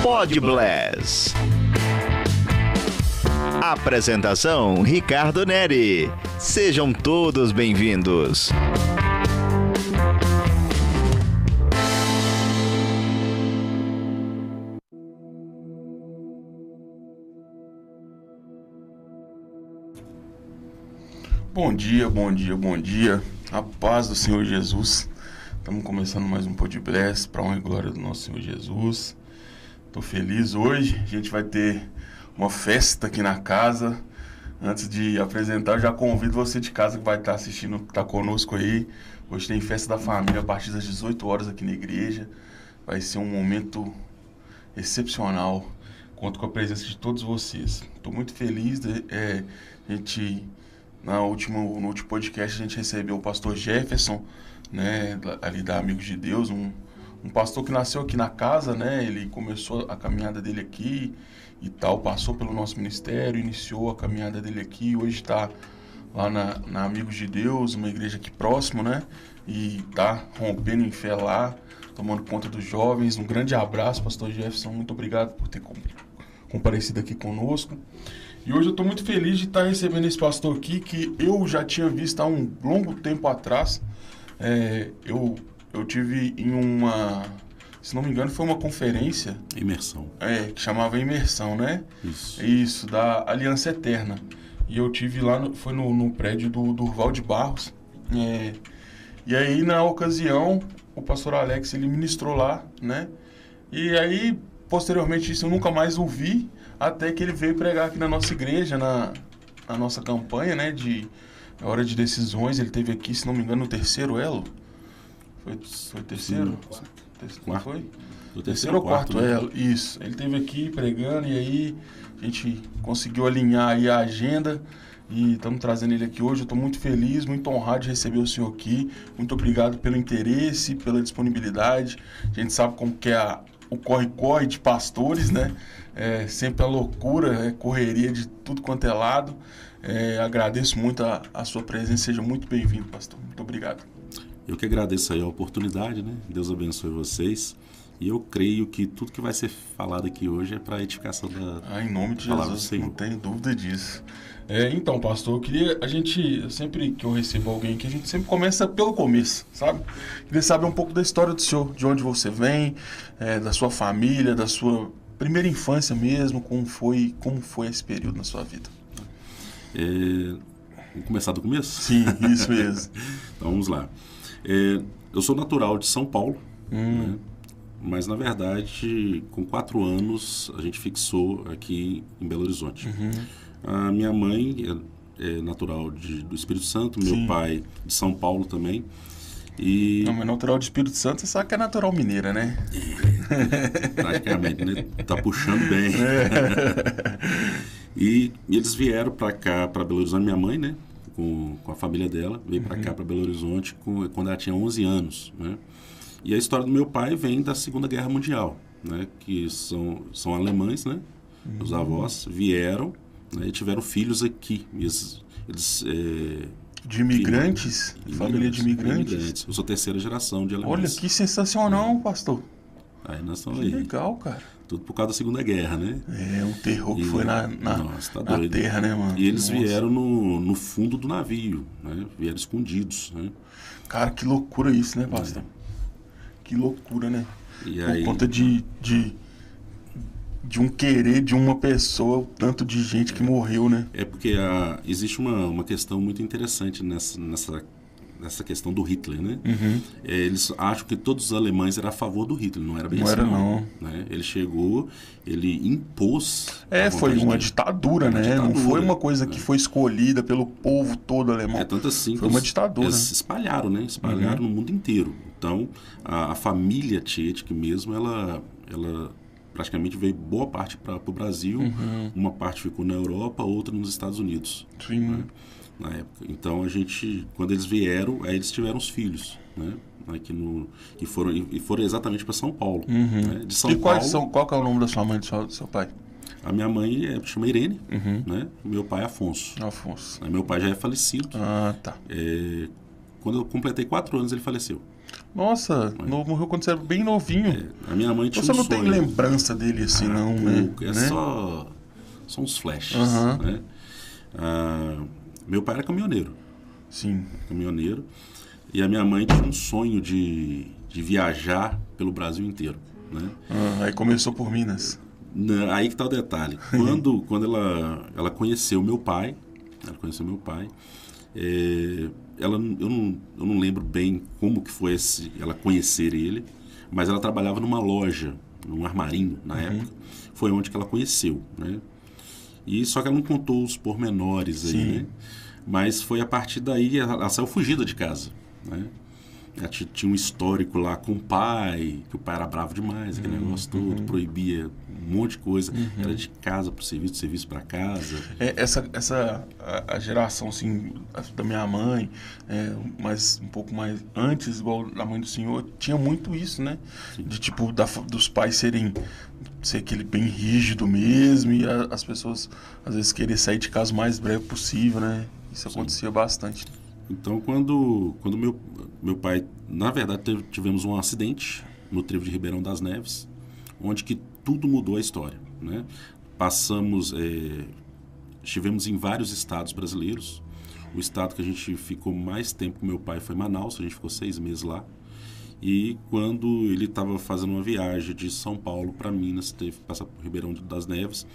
Pod Bless. Apresentação: Ricardo Neri. Sejam todos bem-vindos. Bom dia, bom dia, bom dia. A paz do Senhor Jesus. Estamos começando mais um Pod Bless para honra e glória do nosso Senhor Jesus. Estou feliz hoje. A gente vai ter uma festa aqui na casa. Antes de apresentar, eu já convido você de casa que vai estar assistindo, que está conosco aí. Hoje tem festa da família a partir das 18 horas aqui na igreja. Vai ser um momento excepcional. Conto com a presença de todos vocês. Estou muito feliz. No último podcast a gente recebeu o pastor Jefferson, né, ali da Amigos de Deus, um pastor que nasceu aqui na casa, né, ele começou a caminhada dele aqui e tal, passou pelo nosso ministério, iniciou a caminhada dele aqui, hoje está lá na Amigos de Deus, uma igreja aqui próximo, né, e está rompendo em fé lá, tomando conta dos jovens. Um grande abraço, pastor Jefferson, muito obrigado por ter comparecido aqui conosco. E hoje eu estou muito feliz de estar recebendo esse pastor aqui, que eu já tinha visto há um longo tempo atrás. Eu tive em uma, se não me engano, foi uma conferência. Imersão. Que chamava Imersão, né? Isso, da Aliança Eterna. E eu tive lá, foi no prédio do Durval de Barros. E aí, na ocasião, o pastor Alex, ele ministrou lá, né? E aí, posteriormente isso, eu nunca mais o vi, até que ele veio pregar aqui na nossa igreja, na nossa campanha, né, de Hora de Decisões. Ele teve aqui, se não me engano, no terceiro elo. Foi o terceiro? Não foi? O terceiro ou quarto elo, isso. Ele teve aqui pregando e aí a gente conseguiu alinhar aí a agenda e estamos trazendo ele aqui hoje. Eu estou muito feliz, muito honrado de receber o senhor aqui. Muito obrigado pelo interesse, pela disponibilidade. A gente sabe como que é o corre-corre de pastores, né? Sempre a loucura, correria de tudo quanto é lado. Agradeço muito a sua presença. Seja muito bem-vindo, pastor. Muito obrigado. Eu que agradeço aí a oportunidade, né? Deus abençoe vocês. E eu creio que tudo que vai ser falado aqui hoje é para a edificação da em nome de palavra Jesus, do Senhor. não tenho dúvida disso. Então, pastor, sempre que eu recebo alguém aqui, a gente sempre começa pelo começo, sabe? Queria saber um pouco da história do senhor, de onde você vem, da sua família, da sua primeira infância mesmo, como foi esse período na sua vida. Vamos começar do começo? Sim, isso mesmo. Então vamos lá. Eu sou natural de São Paulo, né? Mas na verdade, com 4 anos, a gente fixou aqui em Belo Horizonte. A minha mãe é natural do Espírito Santo, meu Sim. pai de São Paulo também. Não, mas natural do Espírito Santo, você sabe que é natural mineira, né? Praticamente, né? Tá puxando bem. E eles vieram para cá, para Belo Horizonte, minha mãe, né? Com a família dela, veio para cá, para Belo Horizonte, quando ela tinha 11 anos, né? E a história do meu pai vem da Segunda Guerra Mundial, né? Que são alemães, né? Os avós vieram, né? E tiveram filhos aqui. De imigrantes? Família de imigrantes? Eu sou terceira geração de alemães. Olha, que sensacional, pastor. Aí nós estamos Que aí. legal, cara. Tudo por causa da Segunda Guerra, né? Um terror que foi na terra, né, mano? E eles vieram no fundo do navio, né? Vieram escondidos, né? Cara, que loucura isso, né, pastor? Que loucura, né? E por aí, conta de um querer de uma pessoa, o tanto de gente que morreu, né? Porque existe uma questão muito interessante nessa questão do Hitler, né? Eles acham que todos os alemães eram a favor do Hitler, não era bem assim, não. Né? Ele chegou, ele impôs... foi uma ditadura, né? Ditadura, não foi uma coisa que foi escolhida pelo povo todo alemão. Tanto assim foi uma ditadura. Eles espalharam, né? Espalharam no mundo inteiro. Então, a família Tietke mesmo, ela praticamente veio boa parte para o Brasil, uma parte ficou na Europa, outra nos Estados Unidos. Sim. Né? Na época. Então quando eles vieram, aí eles tiveram os filhos, né? Aqui e foram exatamente para São Paulo. Né? De São Paulo. Qual que é o nome da sua mãe e do seu pai? A minha mãe chama Irene, né? Meu pai é Afonso. Afonso. Aí meu pai já é falecido. Ah, tá. Quando eu completei 4 anos, ele faleceu. Nossa, morreu quando você era bem novinho. A minha mãe tinha Você um não sonho. tem lembrança dele assim, não, né? Pouco, é Né? só uns flashes, Aham. né? Meu pai era caminhoneiro. Sim. Caminhoneiro. E a minha mãe tinha um sonho de viajar pelo Brasil inteiro, né? Aí começou por Minas. Aí que tá o detalhe. Quando ela conheceu meu pai, eu não lembro bem como que foi ela conhecer ele, mas ela trabalhava numa loja, num armarinho na época. Foi onde que ela conheceu, né? E só que ela não contou os pormenores aí, Sim. né? Mas foi a partir daí, ela saiu fugida de casa, né? Ela tinha um histórico lá com o pai, que o pai era bravo demais, aquele negócio todo, proibia um monte de coisa. Era de casa para o serviço, de serviço para casa. A geração assim, da minha mãe, mas um pouco mais antes, igual a mãe do senhor, tinha muito isso, né? Sim. De tipo, dos pais ser aquele bem rígido mesmo, e as pessoas às vezes querer sair de casa o mais breve possível, né? Isso acontecia bastante. Então, quando meu pai... Na verdade, tivemos um acidente no trevo de Ribeirão das Neves, onde que tudo mudou a história, né? Estivemos em vários estados brasileiros. O estado que a gente ficou mais tempo com meu pai foi Manaus, a gente ficou 6 meses lá. E quando ele estava fazendo uma viagem de São Paulo para Minas, teve que passar por Ribeirão das Neves,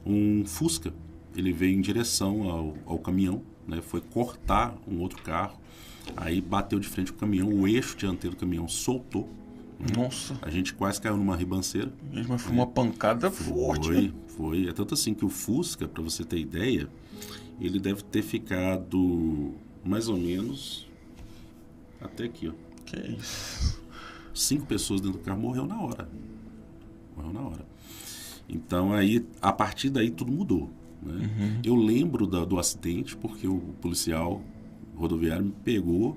um Fusca, ele veio em direção ao caminhão, né? Foi cortar um outro carro, aí bateu de frente com o caminhão, o eixo dianteiro do caminhão soltou. Nossa. A gente quase caiu numa ribanceira. Mas foi uma pancada forte, né? Foi. É tanto assim que o Fusca, para você ter ideia, ele deve ter ficado mais ou menos até aqui, ó. Que isso? 5 pessoas dentro do carro, morreu na hora. Então, aí, a partir daí, tudo mudou, né? Eu lembro do acidente porque o policial rodoviário me pegou.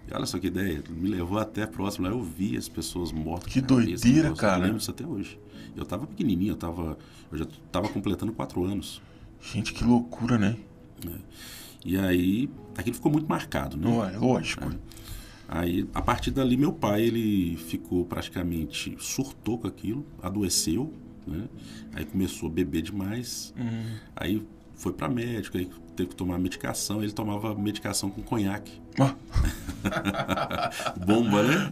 E olha só que ideia, me levou até próximo lá, eu vi as pessoas mortas. Que doideira, cara. Eu lembro isso até hoje. Eu tava pequenininho, eu já tava completando 4 anos. Gente, que loucura, né? E aí, aquilo ficou muito marcado, né? Ué, lógico. Aí, a partir dali, meu pai, ele ficou praticamente, surtou com aquilo, adoeceu, né? Aí começou a beber demais, aí foi para médico, aí teve que tomar medicação, ele tomava medicação com conhaque. Bomba, né?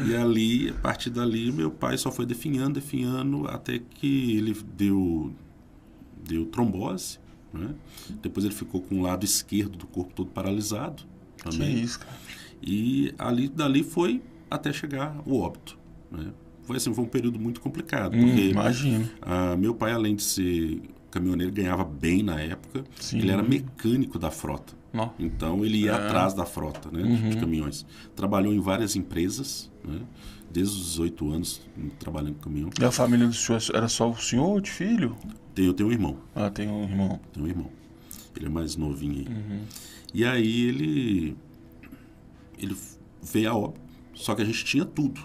E ali, a partir dali, meu pai só foi definhando, até que ele deu trombose, né? Depois ele ficou com o lado esquerdo do corpo todo paralisado também. Que isso, cara. E dali foi até chegar o óbito, né? Foi um período muito complicado, porque imagino. Meu pai, além de ser caminhoneiro, ganhava bem na época. Sim. Ele era mecânico da frota. Não. Então ele ia atrás da frota, né, de caminhões. Trabalhou em várias empresas, né, desde os 18 anos trabalhando com caminhão. E a família do senhor era só o senhor ou de filho? Eu tenho um irmão. Tem um irmão. Tenho um irmão. Ele é mais novinho aí. E aí ele veio a óbito. Só que a gente tinha tudo.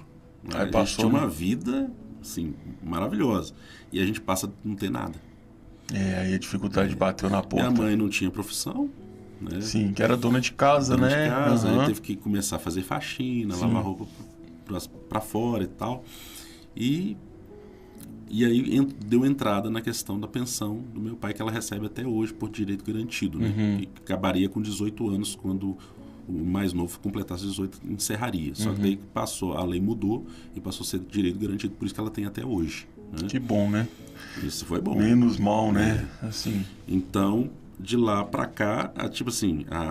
Aí a gente tinha uma vida, assim, maravilhosa. E a gente passa a não ter nada. Aí a dificuldade bateu na porta. Minha mãe não tinha profissão, né? Sim, que era dona de casa, Dona né? de casa, aí teve que começar a fazer faxina, lavar roupa pra fora e tal. E aí deu entrada na questão da pensão do meu pai, que ela recebe até hoje por direito garantido, né? Que acabaria com 18 anos, quando o mais novo completasse 18, encerraria. Só que daí a lei mudou e passou a ser direito garantido, por isso que ela tem até hoje, né? Que bom, né? Isso foi bom. Menos mal, né? Assim. Então, de lá pra cá,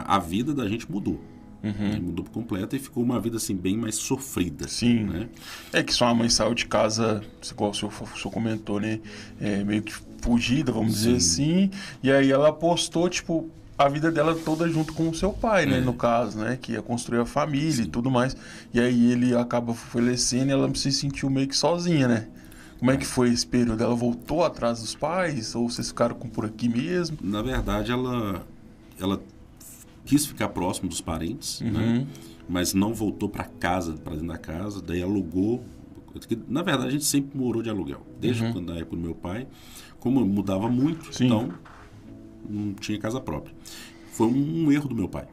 a vida da gente mudou. Né? Mudou por completo e ficou uma vida assim bem mais sofrida. Sim. Né? É que sua mãe saiu de casa, igual o senhor comentou, né? Meio que fugida, vamos dizer assim. E aí ela apostou, tipo, a vida dela toda junto com o seu pai, né? No caso, né? Que ia construir a família e tudo mais. E aí ele acaba falecendo e ela se sentiu meio que sozinha, né? Como é que foi esse período? Ela voltou atrás dos pais? Ou vocês ficaram por aqui mesmo? Na verdade, ela quis ficar próximo dos parentes, né? Mas não voltou para dentro da casa, daí alugou. Na verdade, a gente sempre morou de aluguel, desde quando da época do meu pai. Como mudava muito, então não tinha casa própria. Foi um erro do meu pai.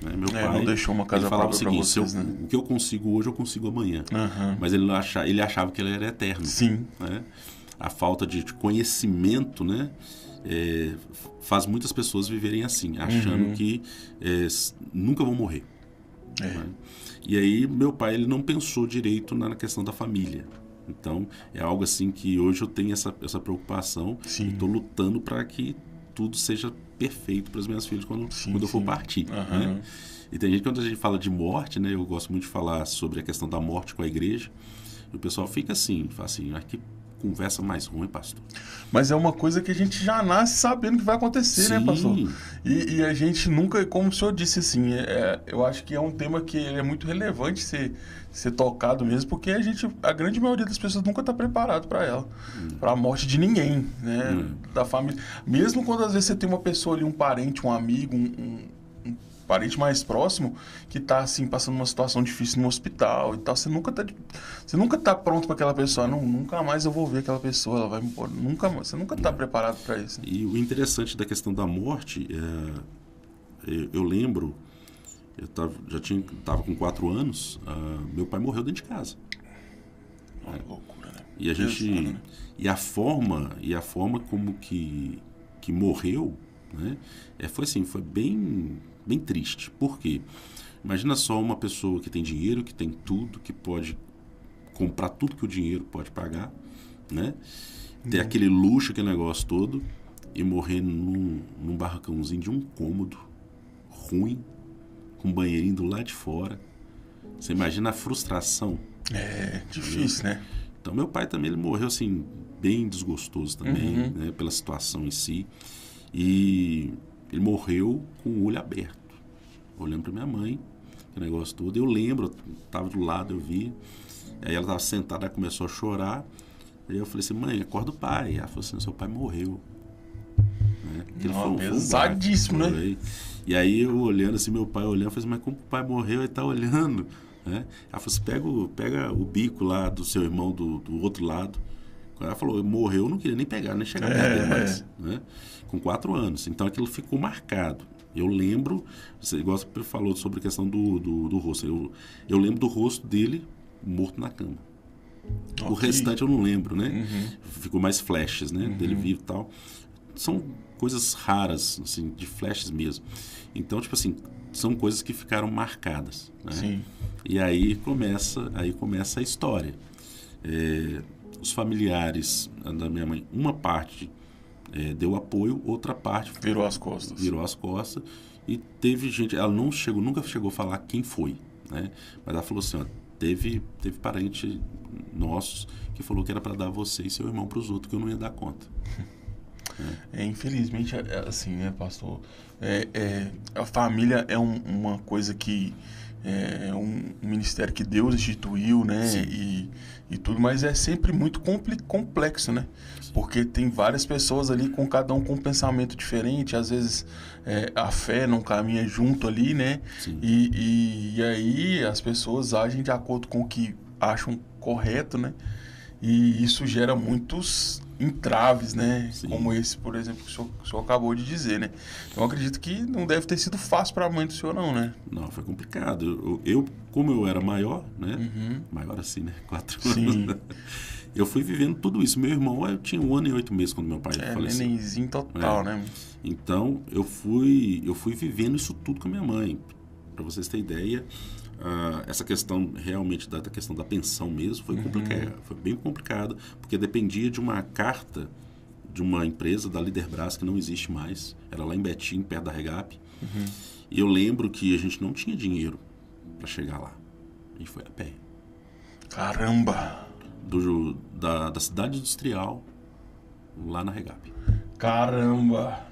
Né? Meu pai não deixou uma casa ele falava o própria seguinte, pra vocês, né? o que eu consigo hoje, eu consigo amanhã. Uhum. Mas ele achava que ele era eterno. Sim. Né? A falta de conhecimento, né? Faz muitas pessoas viverem assim, achando que nunca vão morrer. Né? E aí meu pai ele não pensou direito na questão da família. Então é algo assim que hoje eu tenho essa preocupação. Sim. E estou lutando para que tudo seja perfeito para os meus filhos quando eu for partir. Né? E tem gente, quando a gente fala de morte, né? Eu gosto muito de falar sobre a questão da morte com a igreja. E o pessoal fica assim, fala assim, que conversa mais ruim, pastor. Mas é uma coisa que a gente já nasce sabendo que vai acontecer, Sim. né, pastor? E a gente nunca, como o senhor disse, assim, eu acho que é um tema que é muito relevante ser tocado mesmo, porque a grande maioria das pessoas nunca está preparado para ela, para a morte de ninguém, né, da família. Mesmo quando às vezes você tem uma pessoa ali, um parente, um amigo, um parente mais próximo que tá assim passando uma situação difícil no hospital e tal, você nunca tá pronto para aquela pessoa, nunca mais eu vou ver aquela pessoa, ela vai embora, você nunca tá preparado para isso. E o interessante da questão da morte, eu lembro, tava com 4 anos, meu pai morreu dentro de casa. Uma loucura, né? E a gente né? e a forma como que morreu, né? Foi bem triste. Por quê? Imagina só uma pessoa que tem dinheiro, que tem tudo, que pode comprar tudo que o dinheiro pode pagar, né? Ter aquele luxo, aquele negócio todo, e morrer num barracãozinho de um cômodo, ruim, com um banheirinho do lado de fora. Você imagina a frustração? É difícil, né? Então, meu pai também, ele morreu assim, bem desgostoso também, né? Pela situação em si. E ele morreu com o olho aberto, olhando para minha mãe, o negócio todo. Eu lembro, estava do lado, eu vi. Aí ela estava sentada, ela começou a chorar. Aí eu falei assim, mãe, acorda o pai. Ela falou assim, seu pai morreu. Né? Pesadíssimo, né? E aí eu olhando assim, meu pai olhando, eu falei assim, mas como o pai morreu, ele está olhando? Né? Ela falou assim, pega o bico lá do seu irmão do outro lado. Quando ela falou, morreu, eu não queria nem pegar, nem chegar perto dele mais. Né? Com 4 anos. Então aquilo ficou marcado. Eu lembro, igual você falou sobre a questão do rosto. Eu lembro do rosto dele morto na cama. Okay. O restante eu não lembro, né? Ficou mais flashes, né? Dele vivo e tal. São coisas raras, assim, de flashes mesmo. Então, tipo assim, são coisas que ficaram marcadas. Né? Sim. E aí começa a história. Os familiares da minha mãe, uma parte deu apoio, outra parte virou as costas. E teve gente, ela nunca chegou a falar quem foi, né? Mas ela falou assim, ó, teve parente nossos que falou que era para dar você e seu irmão para os outros, que eu não ia dar conta. Infelizmente, assim, né, pastor? A família é uma coisa que é um ministério que Deus instituiu, né? E tudo, mas é sempre muito complexo, né? Sim. Porque tem várias pessoas ali, com cada um com um pensamento diferente, às vezes a fé não caminha junto ali, né? E aí as pessoas agem de acordo com o que acham correto, né? E isso gera muitos entraves, né? Sim. Como esse, por exemplo, que o senhor acabou de dizer, né? Então, eu acredito que não deve ter sido fácil para a mãe do senhor, não, né? Não, foi complicado. Como eu era maior, né? Maior assim, né? 4 anos. Eu fui vivendo tudo isso. Meu irmão, eu tinha 1 ano e 8 meses quando meu pai faleceu. Nenenzinho total, né? Então, eu fui vivendo isso tudo com a minha mãe. Para vocês terem ideia, essa questão realmente da questão da pensão mesmo foi complicada, foi bem complicado, porque dependia de uma carta de uma empresa da Liderbras que não existe mais, era lá em Betim, perto da Regap. E eu lembro que a gente não tinha dinheiro para chegar lá, a gente foi a pé. Caramba! Da cidade industrial lá na Regap. Caramba!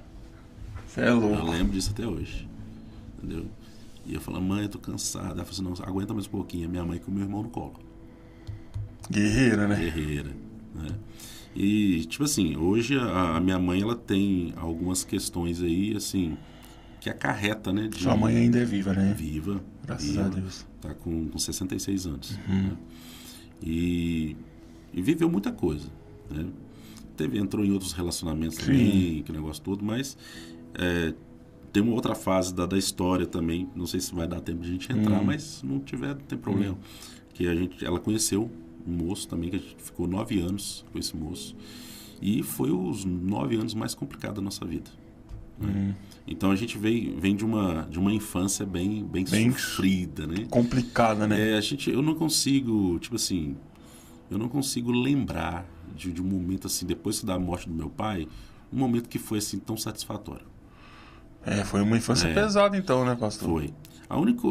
Você é louco. Eu lembro disso até hoje, entendeu? E eu falei, mãe, eu tô cansada. Ela falou assim, não, aguenta mais um pouquinho. A minha mãe com o meu irmão no colo. Guerreira, né? Guerreira, né? E, tipo assim, hoje a minha mãe, ela tem algumas questões aí, assim, que acarreta, né? Sua mãe ainda é viva, né? Viva. Graças a Deus. Tá com 66 anos. Né? E viveu muita coisa, né? Entrou em outros relacionamentos também, que negócio todo, mas... tem uma outra fase da história também, não sei se vai dar tempo de a gente entrar, mas se não tiver, não tem problema. Que ela conheceu um moço também, que a gente ficou 9 anos com esse moço. E foi os 9 anos mais complicados da nossa vida. Né? Então a gente vem de uma infância bem sofrida, né? Complicada, né? Eu não consigo, tipo assim, eu não consigo lembrar de um momento assim, depois da morte do meu pai, um momento que foi assim tão satisfatório. Foi uma infância pesada então, né, pastor? Foi. A única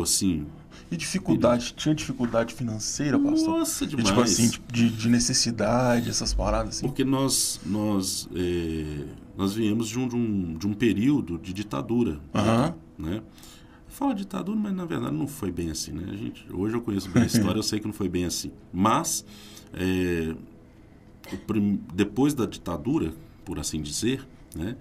assim... E dificuldade? Tinha dificuldade financeira, pastor? Nossa, demais. Tipo assim, de necessidade, essas paradas assim? Porque nós viemos de um período de ditadura. Né? Fala ditadura, mas na verdade não foi bem assim, né? Hoje eu conheço bem a história, eu sei que não foi bem assim. Mas, depois da ditadura, por assim dizer, né?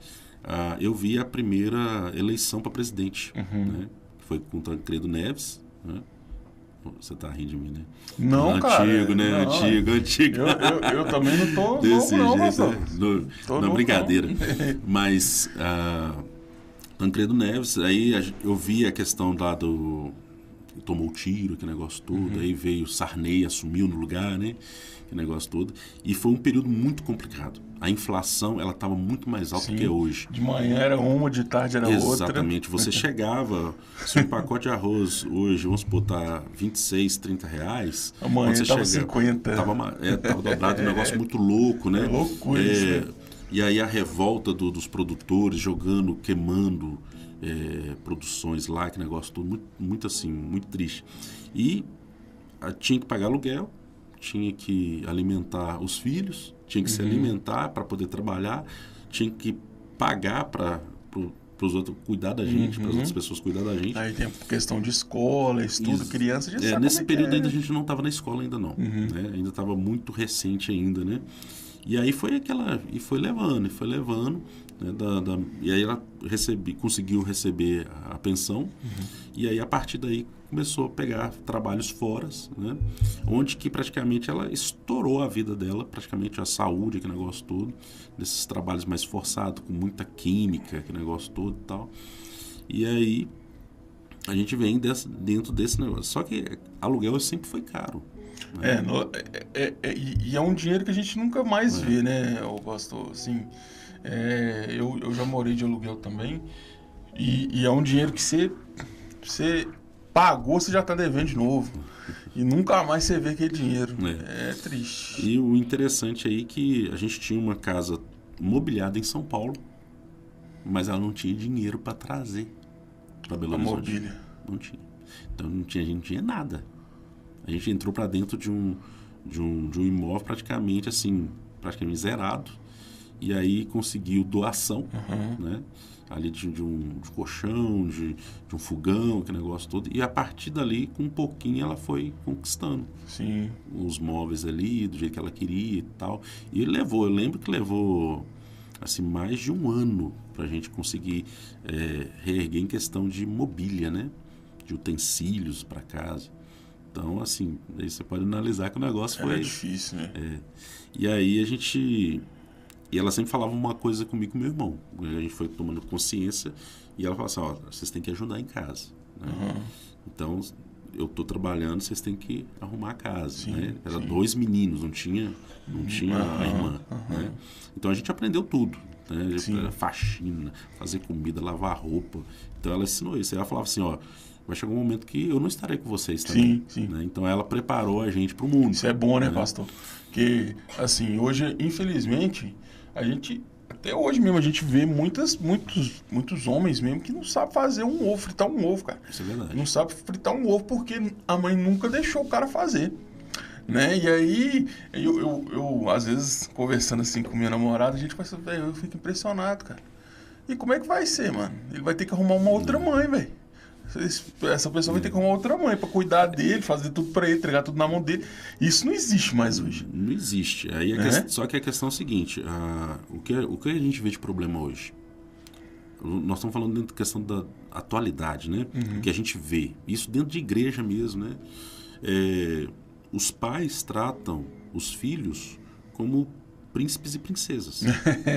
Eu vi a primeira eleição para presidente, né? Foi com o Tancredo Neves, né? Você tá rindo de mim, né? Não, cara. Antigo, né? Não. Antigo. Eu também não tô desse novo, não, jeito, pastor. Não, brincadeira. Mas Tancredo Neves, aí eu vi a questão lá tomou tiro, que negócio todo, aí veio Sarney, assumiu no lugar, né? Que negócio todo. E foi um período muito complicado. A inflação, ela estava muito mais alta do que hoje. De manhã era uma, de tarde era outra. Exatamente. Você chegava, se um pacote de arroz hoje, vamos botar 26, 30 reais... Amanhã estava 50. Tava dobrado, um negócio muito louco, né? É loucura isso, né? E aí a revolta dos produtores jogando, queimando produções lá, que negócio todo, muito, muito assim, muito triste. E tinha que pagar aluguel, tinha que alimentar os filhos, tinha que se alimentar para poder trabalhar, tinha que pagar para os outros cuidar da gente, para as outras pessoas cuidar da gente. Aí tem a questão de escola, estudo, criança, já sabe nesse período ainda a gente não estava na escola ainda não, né? Ainda estava muito recente ainda, né? E aí foi levando, né? E aí ela conseguiu receber a pensão, e aí a partir daí começou a pegar trabalhos fora, né? Onde que praticamente ela estourou a vida dela, praticamente a saúde, aquele negócio todo, desses trabalhos mais forçados, com muita química, aquele negócio todo e tal. E aí a gente vem dentro desse negócio. Só que aluguel sempre foi caro. Né? E é um dinheiro que a gente nunca mais vê, né, pastor? Assim, eu já morei de aluguel também, e é um dinheiro que você pagou, você já está devendo de novo. E nunca mais você vê aquele dinheiro. É triste. E o interessante aí é que a gente tinha uma casa mobiliada em São Paulo, mas ela não tinha dinheiro para trazer para Belo Horizonte. Mobília. Não tinha. Então a gente não tinha nada. A gente entrou para dentro de um imóvel praticamente zerado. E aí conseguiu doação, né? Ali de um colchão, de um fogão, que negócio todo. E a partir dali, com um pouquinho, ela foi conquistando. Sim. Os móveis ali, do jeito que ela queria e tal. E eu lembro que levou assim, mais de um ano para a gente conseguir reerguer em questão de mobília, né? De utensílios para casa. Então, assim, aí você pode analisar que o negócio foi... É difícil, né? E aí E ela sempre falava uma coisa comigo e com meu irmão. A gente foi tomando consciência e ela falava assim, ó, vocês têm que ajudar em casa. Né? Então, eu estou trabalhando, vocês têm que arrumar a casa. Sim, né? Era 2 meninos, não tinha a irmã. Né? Então, a gente aprendeu tudo. Né? Faxina, fazer comida, lavar roupa. Então, ela ensinou isso. Aí ela falava assim, ó, vai chegar um momento que eu não estarei com vocês também. Sim. Né? Então, ela preparou a gente para o mundo. Isso é bom, né, pastor? Porque, assim, hoje, infelizmente... Até hoje mesmo, a gente vê muitos homens mesmo que não sabem fazer fritar um ovo, cara. Isso é verdade. Não sabe fritar um ovo porque a mãe nunca deixou o cara fazer, né? E aí, eu às vezes, conversando assim com minha namorada, a gente fala assim, velho, eu fico impressionado, cara. E como é que vai ser, mano? Ele vai ter que arrumar uma outra mãe, velho. Essa pessoa vai ter que arrumar outra mãe pra cuidar dele, fazer tudo pra ele, entregar tudo na mão dele. Isso não existe mais hoje. Não existe. Aí só que a questão é a seguinte, o que a gente vê de problema hoje? Nós estamos falando dentro da questão da atualidade, né? O que a gente vê. Isso dentro de igreja mesmo, né? Os pais tratam os filhos como príncipes e princesas.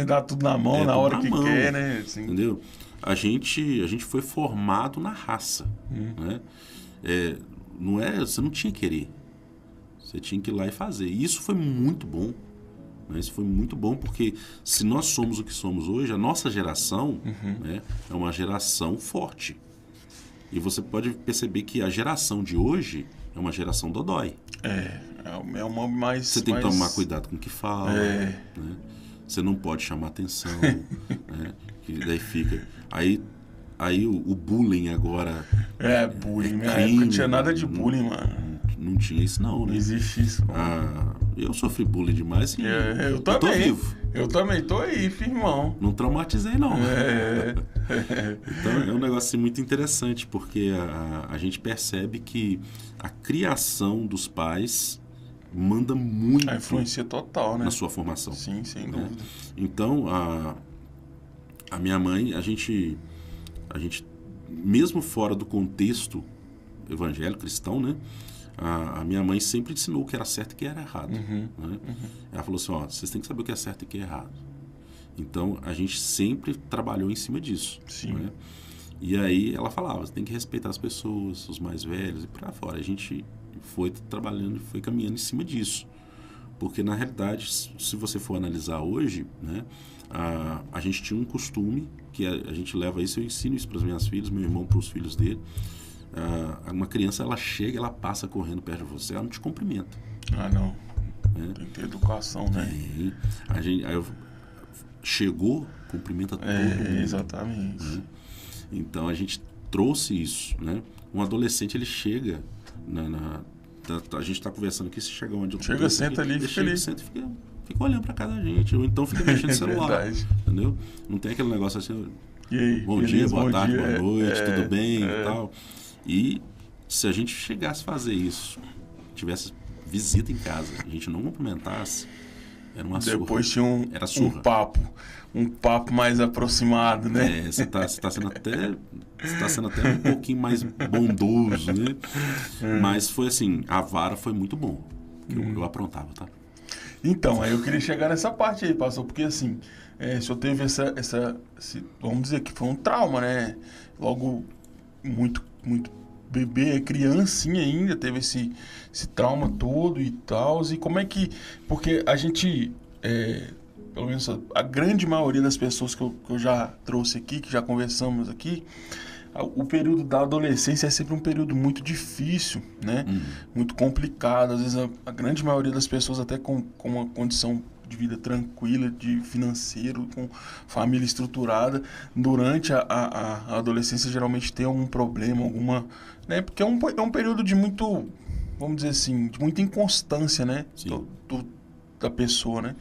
Dá tudo na mão, na hora que quer, né? Assim. Entendeu? A gente foi formado na raça. Né? Você não tinha que querer. Você tinha que ir lá e fazer. E isso foi muito bom. Né? Isso foi muito bom porque se nós somos o que somos hoje, a nossa geração né, é uma geração forte. E você pode perceber que a geração de hoje é uma geração dodói. É uma mais... Você tem que tomar cuidado com o que fala. Né? Você não pode chamar atenção. Né? Que daí fica... Aí o bullying agora... bullying. Na época não tinha nada de bullying, mano. Não tinha isso, não, né? Não existe isso. Eu sofri bullying demais e eu também. tô vivo. Eu também tô aí, firmão. Não traumatizei, não. Então é um negócio assim, muito interessante, porque a gente percebe que a criação dos pais manda muito... A influência total, né? Na sua formação. Sim, sem né? dúvida. Então, a minha mãe, a gente, mesmo fora do contexto evangélico, cristão, né? A minha mãe sempre ensinou o que era certo e o que era errado. Né? Ela falou assim, vocês têm que saber o que é certo e o que é errado. Então, a gente sempre trabalhou em cima disso. Sim. Né? E aí ela falava, você tem que respeitar as pessoas, os mais velhos e por aí fora. A gente foi trabalhando, foi caminhando em cima disso. Porque, na realidade, se você for analisar hoje, né, a gente tinha um costume, que a gente leva isso, eu ensino isso para as minhas filhas, meu irmão para os filhos dele. Uma criança, ela chega, ela passa correndo perto de você, ela não te cumprimenta. Não. Tem que ter educação, né? Aí chegou, cumprimenta todo mundo. Exatamente. Né? Então, a gente trouxe isso, né? Um adolescente, ele chega a gente está conversando aqui, se chega onde eu tô. Chega, senta ali, fica ali. Senta e fica olhando para casa da gente, ou então fica mexendo no celular. Entendeu? Não tem aquele negócio assim, e aí, bom beleza, dia, boa tarde, boa noite, tudo bem e tal. E se a gente chegasse a fazer isso, tivesse visita em casa, a gente não cumprimentasse, era uma surra. Depois tinha um papo mais aproximado, né? Você tá sendo até um pouquinho mais bondoso, né? Mas foi assim, a vara foi muito bom. Eu aprontava, tá? Então, aí eu queria chegar nessa parte aí, pastor, porque assim, o senhor teve vamos dizer que foi um trauma, né? Logo, muito bebê, criancinha ainda, teve esse trauma todo e tal. E como é que... Porque a gente, pelo menos a grande maioria das pessoas que eu já trouxe aqui, que já conversamos aqui, o período da adolescência é sempre um período muito difícil, né? Muito complicado. Às vezes a grande maioria das pessoas até com uma condição de vida tranquila, de financeiro, com família estruturada, durante a adolescência geralmente tem algum problema, alguma... Né? Porque é um período de muito, vamos dizer assim, de muita inconstância, né? Da pessoa, né?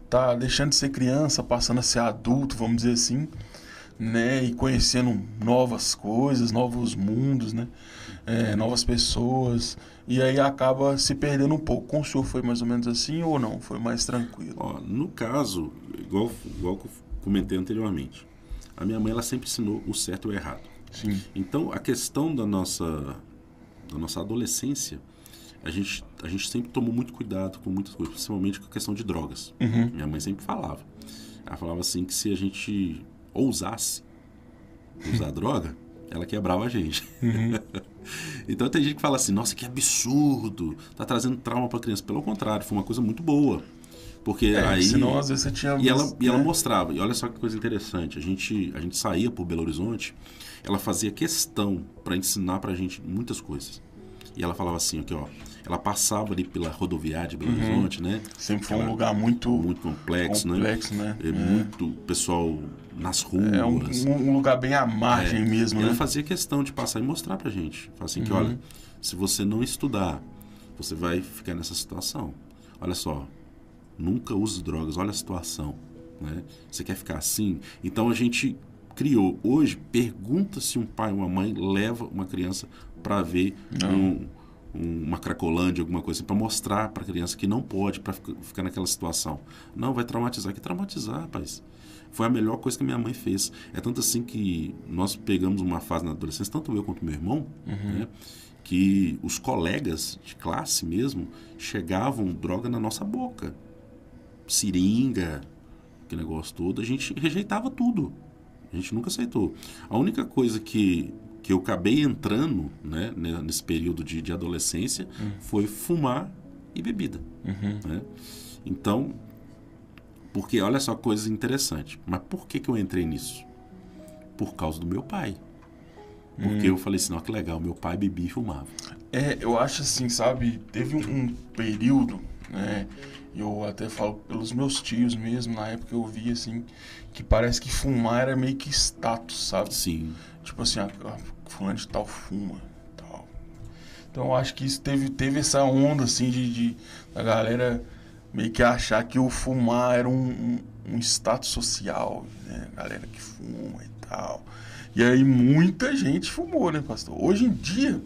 Tá deixando de ser criança, passando a ser adulto, vamos dizer assim, né? E conhecendo novas coisas, novos mundos, né? Novas pessoas, e aí acaba se perdendo um pouco. Com o senhor foi mais ou menos assim ou não? Foi mais tranquilo? No caso, igual que eu comentei anteriormente, a minha mãe, ela sempre ensinou o certo e o errado. Sim. Então, a questão da nossa adolescência, a gente sempre tomou muito cuidado com muitas coisas, principalmente com a questão de drogas. Minha mãe sempre falava. Ela falava assim que se a gente ousasse usar droga, ela quebrava a gente. Então tem gente que fala assim, nossa, que absurdo, tá trazendo trauma pra criança. Pelo contrário, foi uma coisa muito boa. Porque aí... Senão, às vezes você tinha... E ela mostrava. E olha só que coisa interessante. A gente saía por Belo Horizonte, ela fazia questão para ensinar pra gente muitas coisas. E ela falava assim, aqui, ó, ela passava ali pela rodoviária de Belo Horizonte, né? Sempre foi um lugar muito complexo, né? Muito pessoal nas ruas. Um lugar bem à margem mesmo, né? Ela fazia questão de passar e mostrar pra gente. Fala assim que, olha, se você não estudar, você vai ficar nessa situação. Olha só, nunca use drogas, olha a situação, né? Você quer ficar assim? Então a gente criou. Hoje, pergunta se um pai ou uma mãe leva uma criança para ver uma Cracolândia, alguma coisa assim, para mostrar para a criança que não pode, para ficar naquela situação. Não, vai traumatizar. Que traumatizar, rapaz? Foi a melhor coisa que a minha mãe fez. É tanto assim que nós pegamos uma fase na adolescência, tanto eu quanto meu irmão, né, que os colegas de classe mesmo chegavam droga na nossa boca. seringa, que negócio todo, a gente rejeitava tudo. A gente nunca aceitou. A única coisa que eu acabei entrando, né, nesse período de adolescência foi fumar e bebida. Né? Então, porque olha só coisa interessante. Mas por que eu entrei nisso? Por causa do meu pai. Porque eu falei assim, ó, que legal, meu pai bebia e fumava. Eu acho assim, sabe, teve um período, né, eu até falo pelos meus tios mesmo, na época eu via assim, que parece que fumar era meio que status, sabe? Sim. Tipo assim, fulano de tal fuma, tal. Então eu acho que isso teve essa onda assim da galera meio que achar que o fumar era um status social, né? Galera que fuma e tal. E aí muita gente fumou, né, pastor? Hoje em dia,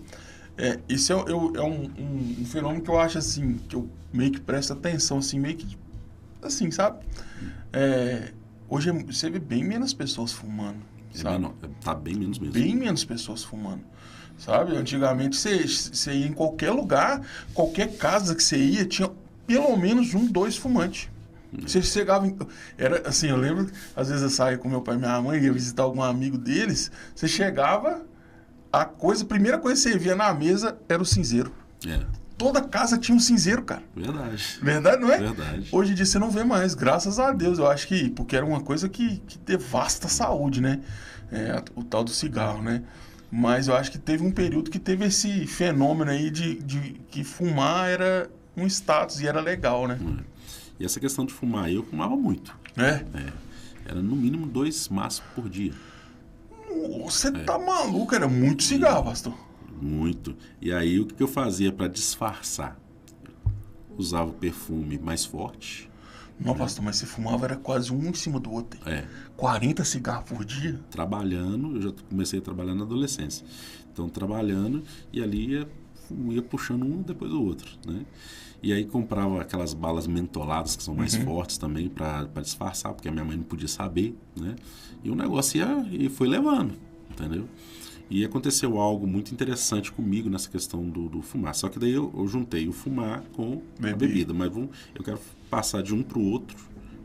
esse é um fenômeno que eu acho assim, que eu meio que presto atenção, assim, meio que assim, sabe? Hoje você vê bem menos pessoas fumando, sabe? Tá bem menos mesmo. Bem menos pessoas fumando, sabe? Antigamente você ia em qualquer lugar, qualquer casa que você ia, tinha pelo menos 1, 2 fumantes. Você chegava era assim, eu lembro, às vezes eu saía com meu pai e minha mãe, ia visitar algum amigo deles, você chegava, a primeira coisa que você via na mesa era o cinzeiro. Toda casa tinha um cinzeiro, cara. Verdade. Verdade, não é? Verdade. Hoje em dia você não vê mais, graças a Deus. Eu acho que, porque era uma coisa que devasta a saúde, né? O tal do cigarro, né? Mas eu acho que teve um período que teve esse fenômeno aí de que fumar era um status e era legal, né? E essa questão de fumar, eu fumava muito. Era no mínimo 2 maços por dia. Você tá maluco? Era muito cigarro, pastor. Muito. E aí o que eu fazia para disfarçar? Usava o perfume mais forte. Não, pastor, mas você fumava era quase um em cima do outro. 40 cigarros por dia? Trabalhando, eu já comecei a trabalhar na adolescência. Então, trabalhando, e ali ia puxando um depois do outro, né? E aí comprava aquelas balas mentoladas, que são mais fortes também, para disfarçar, porque a minha mãe não podia saber, né? E o negócio e foi levando, entendeu? E aconteceu algo muito interessante comigo nessa questão do fumar. Só que daí eu juntei o fumar com a bebida. Mas eu quero passar de um para o outro,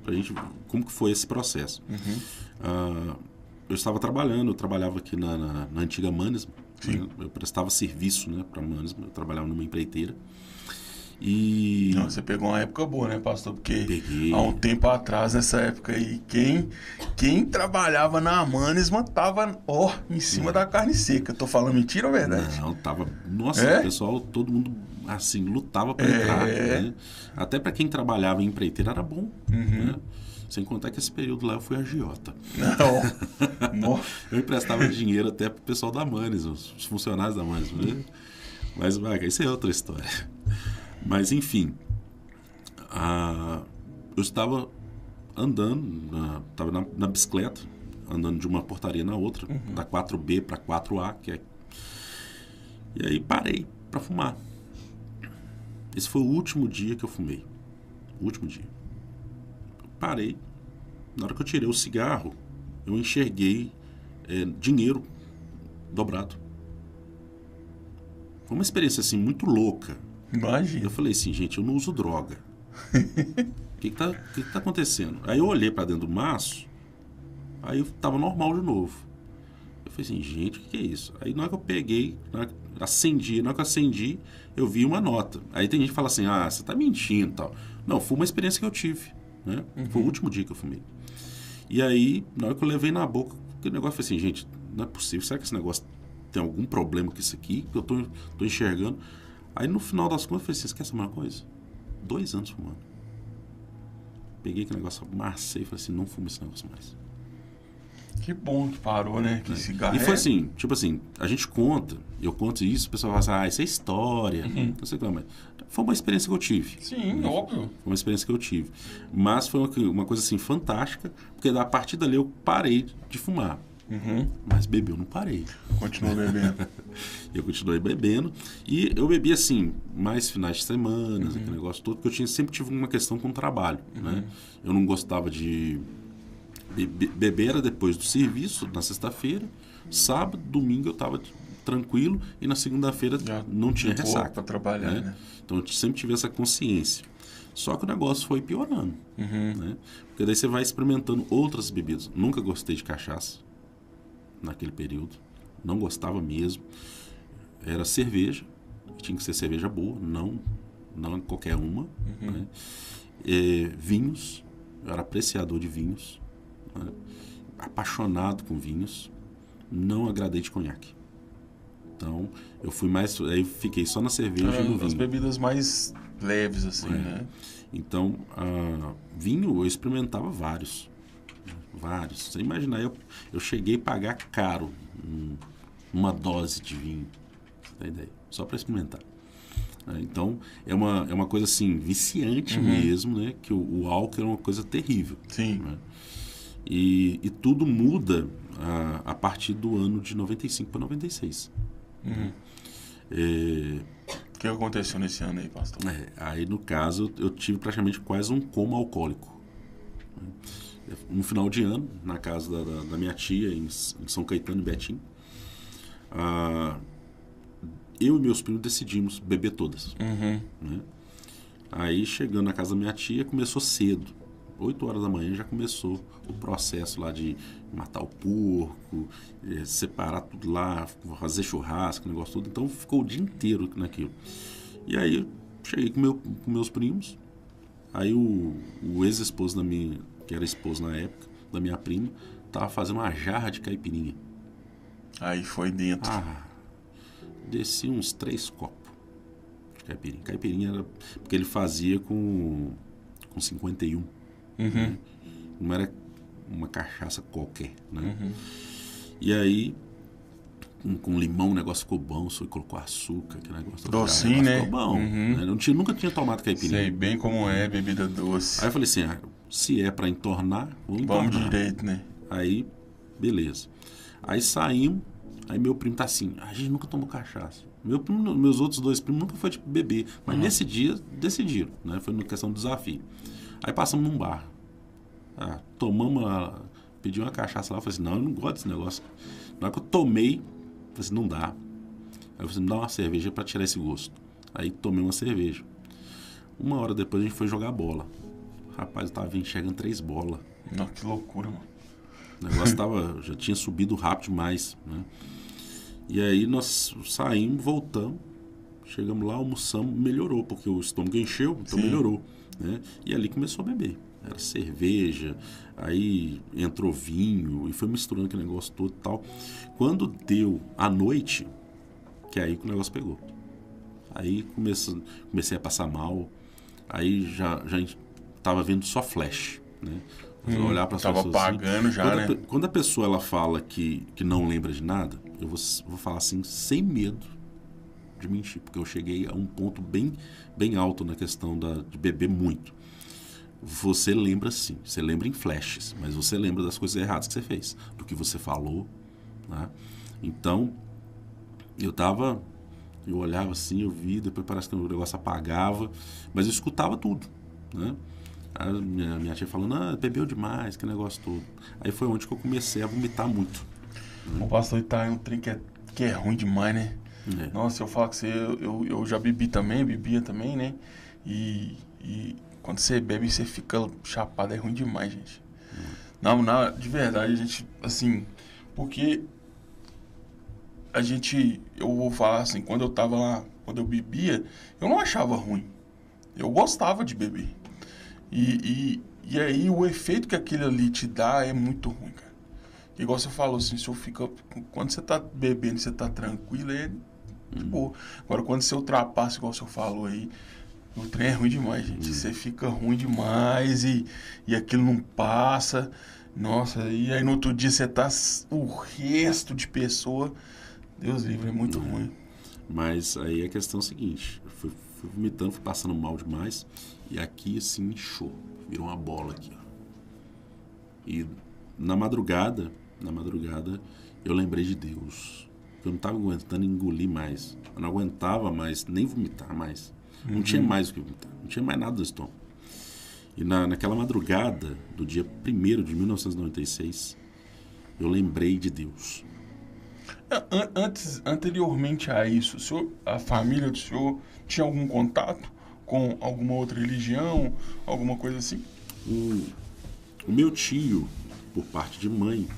para a gente ver como que foi esse processo. Eu estava trabalhando, eu trabalhava aqui na antiga Manesma. Né? Eu prestava serviço, né, para a Manesma, eu trabalhava numa empreiteira. Não, você pegou uma época boa, né, pastor? Porque Peguei. há um tempo atrás, nessa época aí, quem trabalhava na Manesma tava, em cima da carne seca. Tô falando mentira ou verdade? Não, tava... Nossa, o pessoal, todo mundo, assim, lutava para entrar, né? Até para quem trabalhava em empreiteira era bom, né? Sem contar que esse período lá eu fui agiota. Não. Eu emprestava dinheiro até pro pessoal da Manesma, os funcionários da Manesma, né? Mas, isso é outra história. Mas, enfim, eu estava andando, estava na bicicleta, andando de uma portaria na outra, da 4B para 4A, e aí parei para fumar. Esse foi o último dia que eu fumei. O último dia. Eu parei. Na hora que eu tirei o cigarro, eu enxerguei dinheiro dobrado. Foi uma experiência, assim, muito louca. Imagina. Eu falei assim, gente, eu não uso droga. O que tá acontecendo? Aí eu olhei para dentro do maço, aí eu tava normal de novo. Eu falei assim, gente, o que é isso? Aí na hora que eu peguei, na hora que eu acendi, eu vi uma nota. Aí tem gente que fala assim, você tá mentindo e tal. Não, foi uma experiência que eu tive, né? Foi o último dia que eu fumei. E aí, na hora que eu levei na boca, o negócio foi assim, gente, não é possível, será que esse negócio tem algum problema com isso aqui? Que eu tô enxergando. Aí no final das contas eu falei assim, você quer saber uma coisa? 2 anos fumando. Peguei aquele negócio, amassei e falei assim, não fumo esse negócio mais. Que bom que parou, né? Que cigarro. E foi assim, tipo assim, a gente conta, eu conto isso, o pessoal fala assim, isso é história, não sei o que, mas foi uma experiência que eu tive. Sim, óbvio. Foi uma experiência que eu tive. Mas foi uma coisa assim, fantástica, porque a partir dali eu parei de fumar. Mas beber eu não parei. Continuou bebendo. Eu continuei bebendo. E eu bebi assim, mais finais de semana, aquele negócio todo, porque eu sempre tive uma questão com o trabalho. Né? Eu não gostava de... Beber era depois do serviço, na sexta-feira. Sábado, domingo eu estava tranquilo. E na segunda-feira não tinha ressaca. Para trabalhar, né? Então eu sempre tive essa consciência. Só que o negócio foi piorando, né? Porque daí você vai experimentando outras bebidas. Nunca gostei de cachaça naquele período. Não gostava mesmo. Era cerveja. Tinha que ser cerveja boa, não qualquer uma. Né? Vinhos. Eu era apreciador de vinhos. Né? Apaixonado com vinhos. Não agradei de conhaque. Então, eu fui mais... Aí fiquei só na cerveja e no vinho. As bebidas mais leves, assim, né? Então, vinho eu experimentava vários. Vários. Você imaginar, eu cheguei a pagar caro uma dose de vinho. Você tem ideia? Só para experimentar. Então, é uma coisa assim, viciante mesmo, né? Que o álcool é uma coisa terrível. Sim. Né? E tudo muda a partir do ano de 95 para 96. O que aconteceu nesse ano aí, pastor? Aí, no caso, eu tive praticamente quase um coma alcoólico. No final de ano, na casa da minha tia, em São Caetano e Betim, eu e meus primos decidimos beber todas. Né? Aí, chegando na casa da minha tia, começou cedo. 8 horas da manhã já começou o processo lá de matar o porco, separar tudo lá, fazer churrasco, negócio todo. Então ficou o dia inteiro naquilo. E aí cheguei com meus primos. Aí o ex-esposo que era esposo na época, da minha prima, tava fazendo uma jarra de caipirinha. Aí foi dentro. Desci uns 3 copos de caipirinha. Caipirinha era porque ele fazia com 51. Não era uma cachaça qualquer, né? E aí com limão o negócio ficou bom, só colocou açúcar, que negócio docinho, né? Ficou bom, né? Nunca tinha tomado caipirinha. Sei bem como é bebida doce. Aí eu falei assim, se é para entornar, vamos entornar. Direito, né? Aí beleza. Aí saímos. Aí meu primo tá assim, a gente nunca tomou cachaça. Meus outros 2 primos nunca foi tipo beber, mas nesse dia decidiram, né? Foi uma questão do desafio. Aí passamos num bar. Pedi uma cachaça lá, falei assim, não, eu não gosto desse negócio. Na hora que eu tomei, falei assim, não dá. Aí eu falei assim, me dá uma cerveja pra tirar esse gosto. Aí tomei uma cerveja. 1 hora depois a gente foi jogar bola. Rapaz, eu tava enxergando 3 bolas. Não, que loucura, mano. O negócio já tinha subido rápido demais, né? E aí nós saímos, voltamos, chegamos lá, almoçamos, melhorou, porque o estômago encheu, então melhorou, né? E ali começou a beber. Era cerveja, aí entrou vinho, e foi misturando aquele negócio todo e tal. Quando deu a noite, que é aí que o negócio pegou. Aí comecei a passar mal, aí já estava vendo só flash, né? Olhar para as pessoas. Tava pagando assim. Já, né? Quando a pessoa ela fala que não lembra de nada, eu vou falar assim, sem medo de mentir, porque eu cheguei a um ponto bem alto na questão de beber muito. Você lembra sim, você lembra em flashes, mas você lembra das coisas erradas que você fez, do que você falou, né? Então, eu olhava assim, eu vi, depois parece que o negócio apagava, mas eu escutava tudo, né? A minha tia falando, bebeu demais, que negócio todo. Aí foi onde que eu comecei a vomitar muito. O pastor tá em um trem que é ruim demais, né? Nossa, eu falo que eu já bebia também, né? E quando você bebe, você fica chapado, é ruim demais, gente. Não, de verdade, a gente, assim, porque eu vou falar assim, quando eu tava lá, quando eu bebia, eu não achava ruim. Eu gostava de beber. E aí o efeito que aquilo ali te dá é muito ruim, cara. Igual você falou assim, quando você tá bebendo, você tá tranquilo, é de boa. Agora quando você ultrapassa, igual você falou aí, o trem é ruim demais, gente. Você fica ruim demais e aquilo não passa. Nossa, e aí no outro dia você tá o resto de pessoa. Deus livre, é muito ruim. Mas aí a questão é a seguinte, fui vomitando, fui passando mal demais. E aqui assim inchou, virou uma bola aqui, ó. E na madrugada eu lembrei de Deus. Eu não estava aguentando engolir mais. Eu não aguentava mais nem vomitar mais. Não tinha mais o que vomitar, não tinha mais nada no estômago. E naquela madrugada do dia 1º de 1996, eu lembrei de Deus. Anteriormente a isso, a família do senhor tinha algum contato com alguma outra religião, alguma coisa assim? O meu tio, por parte de mãe,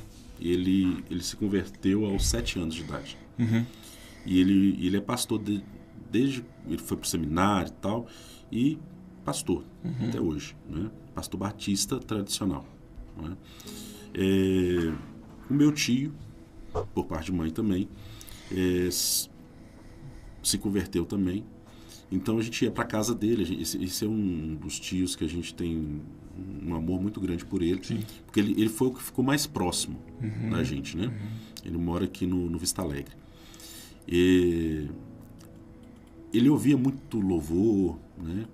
ele se converteu aos 7 anos de idade. E ele é pastor desde... Ele foi para o seminário e tal, e pastor até hoje, né? Pastor batista tradicional. Né? O meu tio, por parte de mãe também, se converteu também. Então a gente ia para casa dele. Esse é um dos tios que a gente tem um amor muito grande por ele. Sim. Porque ele foi o que ficou mais próximo da gente, né? Ele mora aqui no Vista Alegre. Ele ouvia muito louvor, né?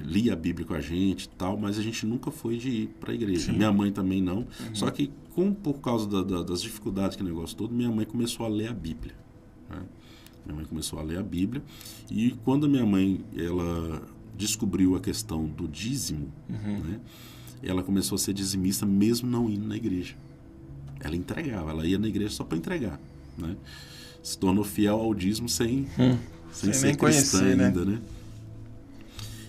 Lia a Bíblia com a gente e tal, mas a gente nunca foi de ir para a igreja. Sim. Minha mãe também não. Só que por causa das dificuldades que o negócio todo, minha mãe começou a ler a Bíblia. Né? Minha mãe começou a ler a Bíblia, e quando a minha mãe ela descobriu a questão do dízimo, né, ela começou a ser dizimista mesmo não indo na igreja. Ela entregava, ela ia na igreja só para entregar, né? Se tornou fiel ao dízimo sem ser cristã ainda, né?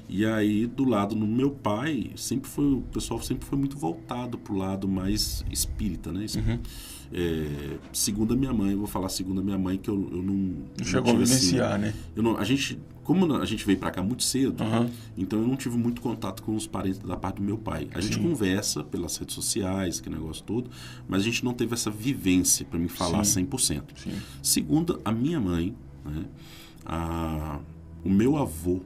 E aí, do lado do meu pai, o pessoal sempre foi muito voltado pro lado mais espírita, né? Segundo a minha mãe, eu vou falar segundo a minha mãe, que eu não chegou a vivenciar, né? Como a gente veio para cá muito cedo, então eu não tive muito contato com os parentes da parte do meu pai. A gente conversa pelas redes sociais, que negócio todo, mas a gente não teve essa vivência para me falar 100%. Sim. Segundo a minha mãe, né, o meu avô,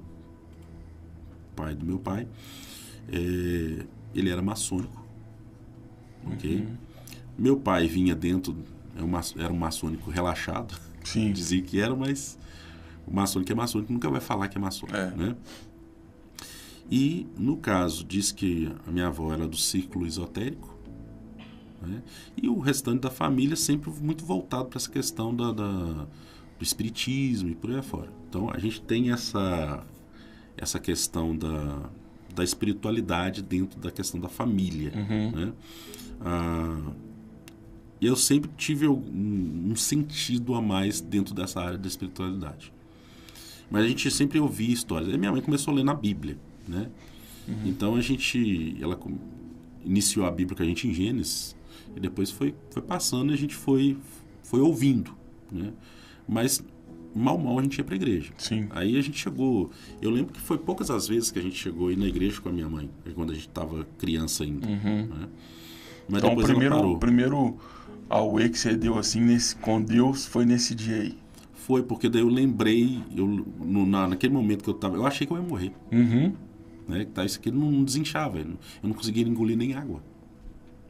pai do meu pai, ele era maçônico, ok? Meu pai vinha dentro, era um maçônico relaxado. Sim. Dizia que era, mas o maçônico é maçônico, nunca vai falar que é maçônico, né? E, no caso, diz que a minha avó era do círculo esotérico, né? E o restante da família sempre muito voltado para essa questão do espiritismo e por aí afora. Então, a gente tem essa questão da espiritualidade dentro da questão da família, né? E eu sempre tive um sentido a mais dentro dessa área da espiritualidade. Mas a gente sempre ouvia histórias. E minha mãe começou a ler na Bíblia, né? Então ela iniciou a Bíblia com a gente em Gênesis, e depois foi passando e a gente foi ouvindo, né? Mas mal a gente ia para a igreja. Sim. Aí a gente chegou... Eu lembro que foi poucas as vezes que a gente chegou a ir na igreja com a minha mãe, quando a gente estava criança ainda, né? Mas então o primeiro auê que você deu assim com Deus foi nesse dia aí? Foi, porque daí eu lembrei, naquele momento que eu achei que eu ia morrer. Né? Isso aqui não desinchava, eu não conseguia engolir nem água.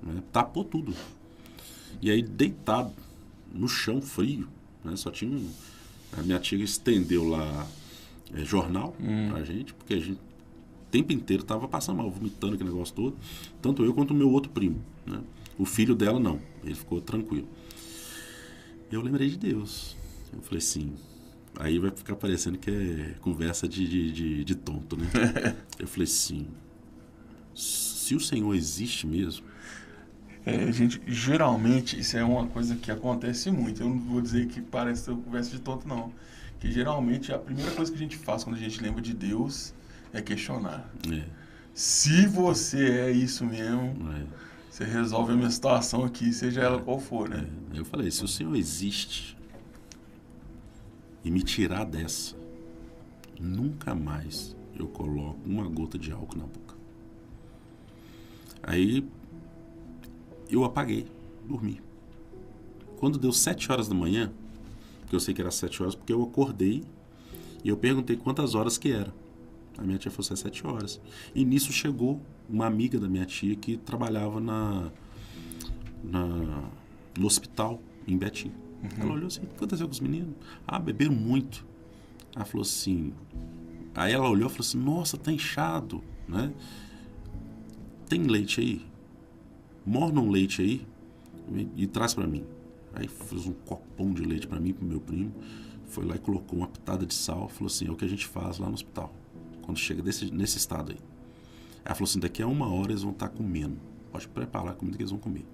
Né? Tapou tudo. E aí, deitado no chão, frio, né? Só tinha a minha tia estendeu lá jornal pra gente, porque a gente o tempo inteiro estava passando mal, vomitando aquele negócio todo. Tanto eu quanto o meu outro primo, né? O filho dela não, ele ficou tranquilo. Eu lembrei de Deus. Eu falei assim, aí vai ficar parecendo que é conversa de tonto, né? Eu falei assim, se o Senhor existe mesmo... gente, geralmente, isso é uma coisa que acontece muito. Eu não vou dizer que parece conversa de tonto, não. Que geralmente a primeira coisa que a gente faz quando a gente lembra de Deus é questionar. Se você é isso mesmo, você resolve a minha situação aqui, seja ela qual for, né? Eu falei, se o Senhor existe e me tirar dessa, nunca mais eu coloco uma gota de álcool na boca. Aí eu apaguei, dormi. Quando deu 7 horas da manhã, porque eu sei que era 7 horas, porque eu acordei e eu perguntei quantas horas que era. A minha tia falou assim, 7 horas. E nisso chegou uma amiga da minha tia que trabalhava no hospital em Betim. Ela olhou assim, o que aconteceu com os meninos? Beberam muito. Ela falou assim... Aí ela olhou e falou assim, nossa, tá inchado, né? Tem leite aí? Morna um leite aí e traz pra mim. Aí fez um copão de leite pra mim, pro meu primo. Foi lá e colocou uma pitada de sal. Falou assim, é o que a gente faz lá no hospital, quando chega nesse estado aí. Ela falou assim, daqui a 1 hora eles vão estar comendo. Pode preparar a comida que eles vão comer.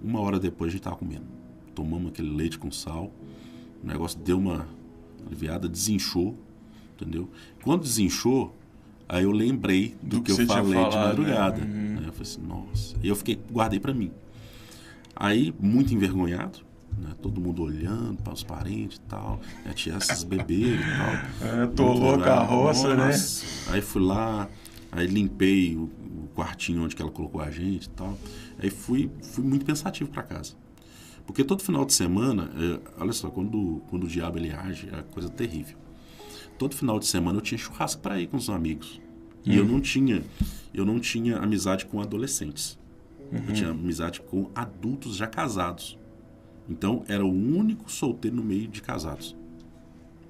1 hora depois a gente tava comendo. Tomamos aquele leite com sal. O negócio deu uma aliviada, desinchou. entendeu? Quando desinchou, aí eu lembrei do que eu falei de madrugada. Né? Eu falei assim, nossa. E eu guardei pra mim. Aí, muito envergonhado, né? Todo mundo olhando para os parentes e tal. A tia, esses beberam e tal. Tolou a carroça, né? Aí fui lá, aí limpei o quartinho onde que ela colocou a gente e tal. Aí fui muito pensativo para casa. Porque todo final de semana, olha só, quando o diabo ele age, é coisa terrível. Todo final de semana eu tinha churrasco para ir com os amigos. E eu não tinha amizade com adolescentes. Eu tinha amizade com adultos já casados. Então, era o único solteiro no meio de casados.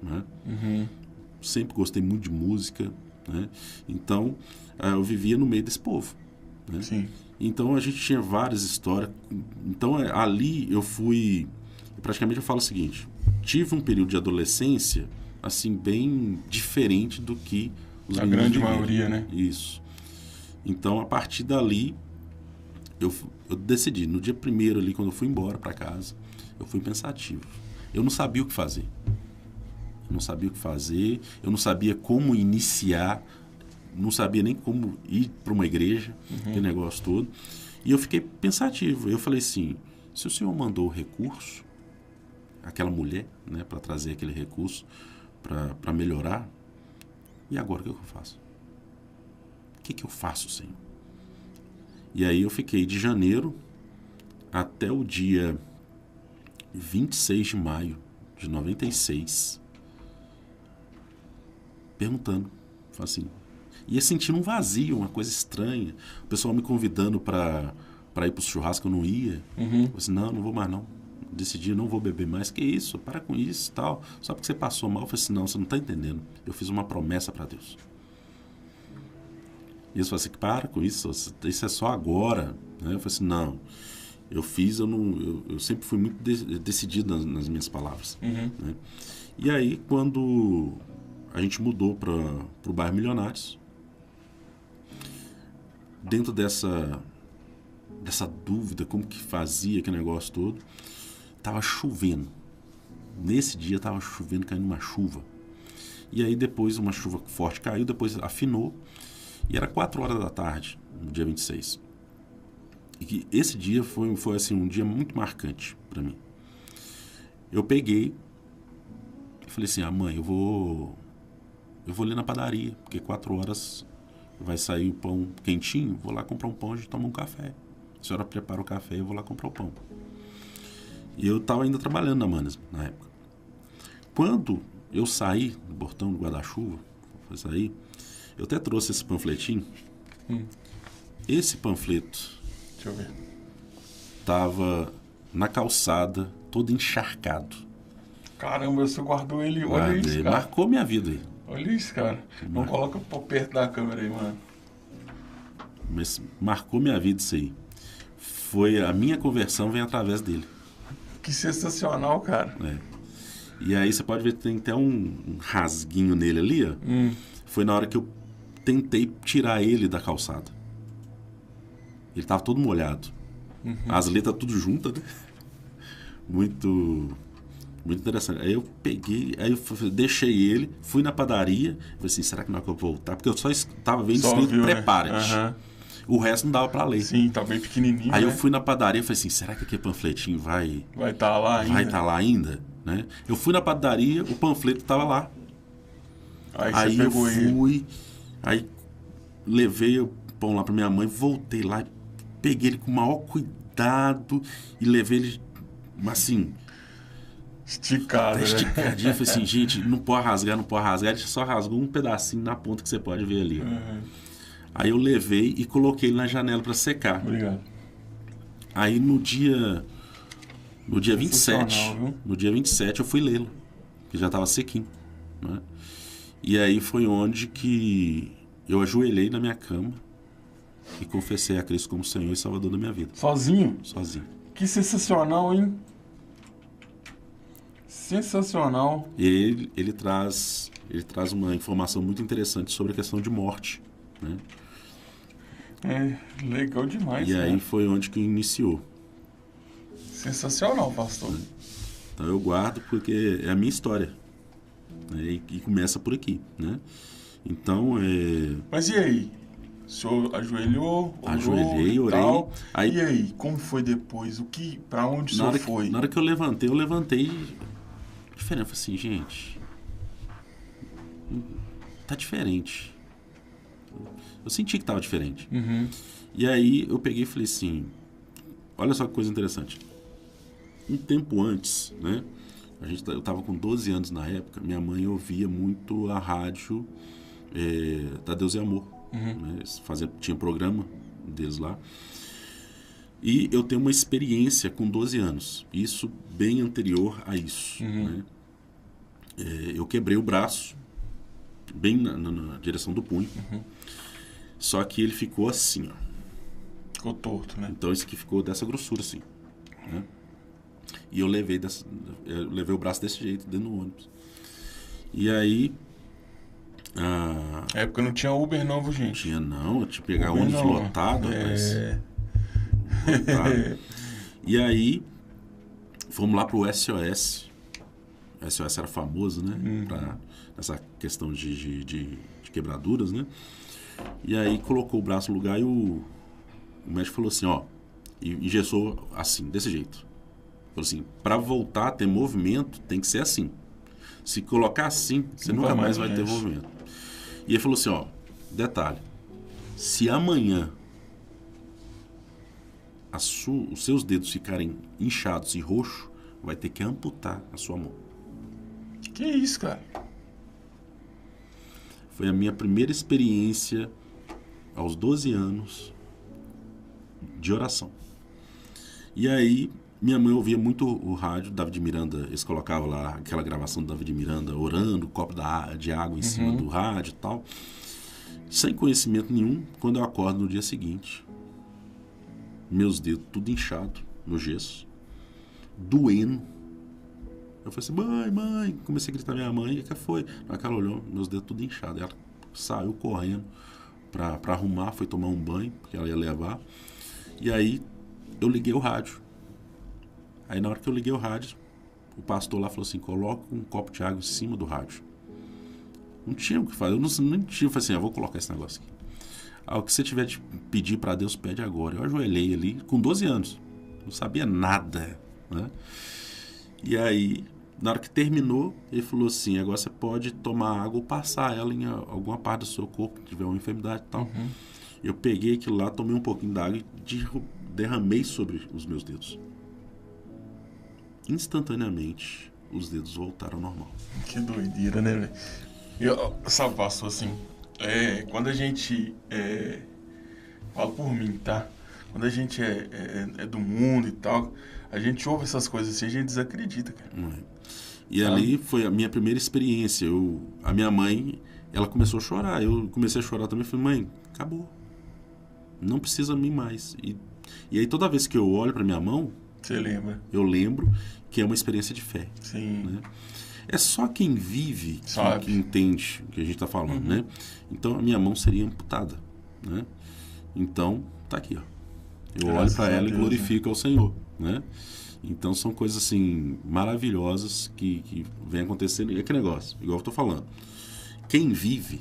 Né? Sempre gostei muito de música. Né? Então, eu vivia no meio desse povo. Né? Sim. Então, a gente tinha várias histórias. Então, ali eu fui... Praticamente eu falo o seguinte. Tive um período de adolescência, assim, bem diferente do que os a grande maioria, né? Isso. Então, a partir dali... Eu decidi, no dia primeiro ali, quando eu fui embora para casa, eu fui pensativo. Eu não sabia o que fazer. Eu não sabia como iniciar, não sabia nem como ir para uma igreja, aquele negócio todo. E eu fiquei pensativo. Eu falei assim, se o Senhor mandou o recurso, aquela mulher, né, para trazer aquele recurso, para melhorar, e agora o que eu faço? O que eu faço, Senhor? E aí eu fiquei de janeiro até o dia 26 de maio de 96, perguntando, assim, ia sentindo um vazio, uma coisa estranha. O pessoal me convidando para ir para o churrasco, eu não ia. Eu disse, não vou mais não. Decidi, não vou beber mais. Que isso? Para com isso e tal. Só porque você passou mal. Eu falei assim, não, você não está entendendo. Eu fiz uma promessa para Deus. E eles falaram assim, para com isso é só agora. Né? Eu falei assim, não, eu sempre fui muito decidido nas minhas palavras. Né? E aí, quando a gente mudou para o bairro Milionários, dentro dessa dúvida, como que fazia aquele negócio todo, estava chovendo. Nesse dia estava chovendo, caindo uma chuva. E aí depois uma chuva forte caiu, depois afinou, e era 4 horas da tarde, no dia 26. E que esse dia foi assim, um dia muito marcante para mim. Eu peguei e falei assim, mãe, eu vou ali na padaria, porque 4 horas vai sair o pão quentinho, vou lá comprar um pão, a gente toma um café. A senhora prepara o café, eu vou lá comprar o pão. E eu estava ainda trabalhando na Manas, na época. Quando eu saí do portão do guarda-chuva, eu até trouxe esse panfletinho. Esse panfleto, deixa eu ver, estava na calçada, todo encharcado. Caramba, você guardou ele, olha isso, cara. Marcou minha vida aí. Olha isso, cara. Não coloca por perto da câmera aí, mano. Mas marcou minha vida isso aí. A minha conversão vem através dele. Que sensacional, cara. E aí você pode ver que tem até um rasguinho nele ali, ó. Foi na hora que eu tentei tirar ele da calçada. Ele estava todo molhado. As letras tudo juntas, né? Muito interessante. Aí eu peguei, deixei ele, fui na padaria, falei assim, será que não é que eu vou voltar? Porque eu só estava vendo escrito, prepare-te. Né? O resto não dava para ler. Sim, tá bem pequenininho. Aí eu fui na padaria e falei assim, será que aquele panfletinho vai estar lá ainda? Vai estar lá ainda? Né? Eu fui na padaria, o panfleto estava lá. Aí eu fui, aí levei o pão lá para minha mãe, voltei lá, peguei ele com o maior cuidado e levei ele, assim... esticadinho. Eu falei assim, gente, não pode rasgar. Ele só rasgou um pedacinho na ponta que você pode ver ali. Aí eu levei e coloquei ele na janela para secar. Obrigado. Aí no dia 27 eu fui lê-lo, que já estava sequinho, né? E aí foi onde que eu ajoelhei na minha cama e confessei a Cristo como Senhor e Salvador da minha vida. Sozinho? Sozinho. Que sensacional, hein? Sensacional. E ele traz uma informação muito interessante sobre a questão de morte, né? Legal demais. E aí foi onde que iniciou. Sensacional, pastor. Então eu guardo porque é a minha história. né? E começa por aqui, né? Então, Mas e aí? O senhor ajoelhou, orou, ajoelhei, orei. Tal. E aí, como foi depois? Pra onde o senhor foi? Na hora que eu levantei diferente. Eu falei assim, gente, tá diferente. Eu senti que tava diferente. Uhum. E aí eu peguei e falei assim, olha só que coisa interessante. Um tempo antes, né? Eu tava com 12 anos na época, minha mãe ouvia muito a rádio da Deus e Amor. Né? Tinha programa deles lá. E eu tenho uma experiência com 12 anos. Isso bem anterior a isso. Né? Eu quebrei o braço, bem na direção do punho. Só que ele ficou assim, ó. Ficou torto, né? Então esse aqui ficou dessa grossura, assim. Né? E eu levei o braço desse jeito, dentro do ônibus. E aí... Na época não tinha Uber não, gente. Tinha não, eu tinha que pegar Uber ônibus não. lotado, rapaz. Lotado. E aí, fomos lá pro SOS. O SOS era famoso, né? Pra essa questão de quebraduras, né? E aí colocou o braço no lugar e o médico falou assim, ó, e engessou assim, desse jeito. Falou assim, pra voltar a ter movimento, tem que ser assim. Se colocar assim, você nunca mais vai ter movimento. E ele falou assim, ó, detalhe, se amanhã os seus dedos ficarem inchados e roxos, vai ter que amputar a sua mão. Que isso, cara? Foi a minha primeira experiência aos 12 anos de oração. E aí, minha mãe ouvia muito o rádio, David Miranda, eles colocavam lá aquela gravação do David Miranda orando, copo de água em cima do rádio e tal. Sem conhecimento nenhum, quando eu acordo no dia seguinte, meus dedos tudo inchado no gesso, doendo. Eu falei assim, mãe, comecei a gritar minha mãe, o que foi? Aí ela olhou, meus dedos tudo inchados. Ela saiu correndo pra arrumar, foi tomar um banho, porque ela ia levar. E aí eu liguei o rádio. Aí na hora que eu liguei o rádio, o pastor lá falou assim, coloca um copo de água em cima do rádio. Não tinha o que fazer, eu não tinha, eu falei assim, vou colocar esse negócio aqui. Aí, o que você tiver de pedir para Deus, pede agora. Eu ajoelhei ali, com 12 anos, não sabia nada, né? E aí, na hora que terminou, ele falou assim, agora você pode tomar água ou passar ela em alguma parte do seu corpo, que tiver uma enfermidade e tal. Eu peguei aquilo lá, tomei um pouquinho d'água e derramei sobre os meus dedos. Instantaneamente, os dedos voltaram ao normal. Que doideira, né, velho? Sabe, pastor, assim, quando a gente, falo por mim, tá? Quando a gente é do mundo e tal, a gente ouve essas coisas assim, a gente desacredita, cara. E ali foi a minha primeira experiência. A minha mãe, ela começou a chorar. Eu comecei a chorar também. Falei, mãe, acabou. Não precisa de mim mais. E aí toda vez que eu olho para minha mão, você lembra? Eu lembro que é uma experiência de fé. Sim. Né? É só quem vive que entende o que a gente está falando, né? Então a minha mão seria amputada, né? Então tá aqui, ó. Eu olho para ela e glorifico ao Senhor, né? Então são coisas assim maravilhosas que vem acontecendo. E aquele negócio, igual eu estou falando, quem vive,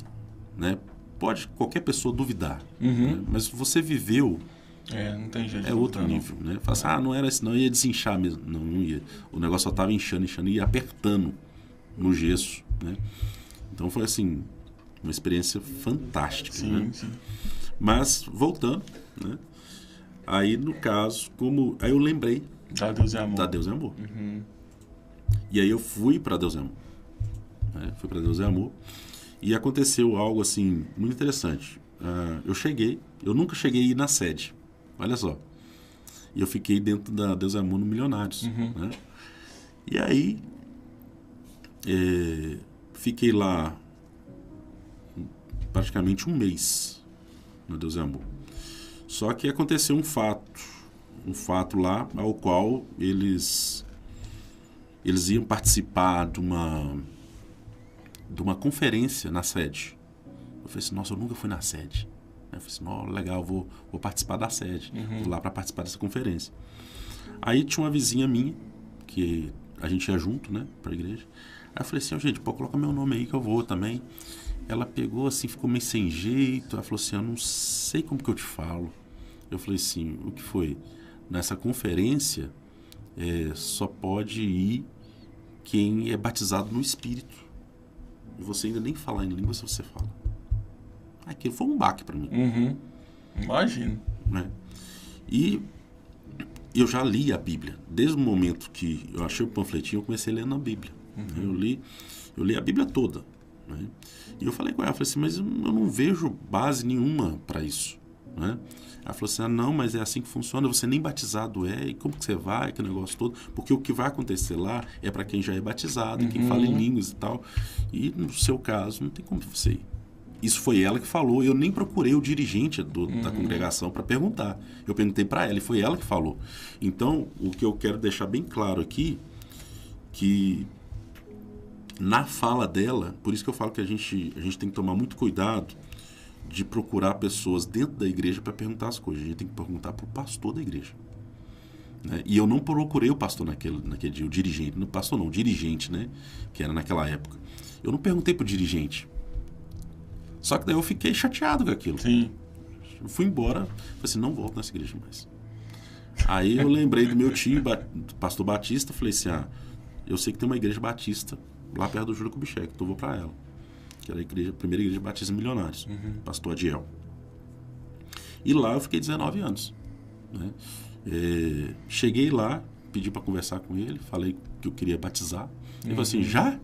né? Pode qualquer pessoa duvidar, né? Mas você viveu. Não tem jeito. É outro nível, né? Fala assim, não era assim, não ia desinchar mesmo. Não ia. O negócio só estava inchando e ia apertando no gesso, né? Então foi assim, uma experiência fantástica, né? Sim. Mas, voltando, né? Aí, no caso, aí eu lembrei da Deus e Amor. Da Deus e Amor. E aí eu fui para Deus e Amor. Né? Fui para Deus e Amor. E aconteceu algo, assim, muito interessante. Eu nunca cheguei a ir na sede. Olha só. E eu fiquei dentro da Deus e Amor no Milionários. Né? E aí, fiquei lá praticamente um mês no Deus e Amor. Só que aconteceu um fato lá ao qual eles iam participar de uma conferência na sede. Eu falei assim, nossa, eu nunca fui na sede. Eu falei assim, legal, vou participar da sede. Vou lá para participar dessa conferência. Aí tinha uma vizinha minha, que a gente ia junto, né, para a igreja. Aí eu falei assim, gente, pode colocar meu nome aí que eu vou também. Ela pegou assim, ficou meio sem jeito. Ela falou assim, eu não sei como que eu te falo. Eu falei assim, o que foi? Nessa conferência, só pode ir quem é batizado no Espírito. E você ainda nem falar em língua se você fala. Aquilo foi um baque para mim. Uhum. Imagino. Né? E eu já li a Bíblia. Desde o momento que eu achei o panfletinho, eu comecei lendo a Bíblia. Uhum. Eu li a Bíblia toda. Né? E eu falei com ela, falei assim, mas eu não vejo base nenhuma para isso. Né? Ela falou assim, não, mas é assim que funciona, você nem batizado e como que você vai, que negócio todo, porque o que vai acontecer lá é para quem já é batizado, quem fala em línguas e tal, e no seu caso não tem como você ir. Isso foi ela que falou, eu nem procurei o dirigente da congregação para perguntar, eu perguntei para ela e foi ela que falou. Então, o que eu quero deixar bem claro aqui, que na fala dela, por isso que eu falo que a gente tem que tomar muito cuidado de procurar pessoas dentro da igreja para perguntar as coisas. A gente tem que perguntar para o pastor da igreja. Né? E eu não procurei o pastor naquele dia, o dirigente. Não pastor não, o dirigente, né? Que era naquela época. Eu não perguntei para o dirigente. Só que daí eu fiquei chateado com aquilo. Sim. Eu fui embora, falei assim, não volto nessa igreja mais. Aí eu lembrei do meu tio, pastor Batista, falei assim, eu sei que tem uma igreja batista lá perto do Júlio Kubitschek, então eu vou para ela. Que era a primeira igreja batista Milionários, pastor Adiel. E lá eu fiquei 19 anos. Né? Cheguei lá, pedi para conversar com ele, falei que eu queria batizar. Ele falou assim, já?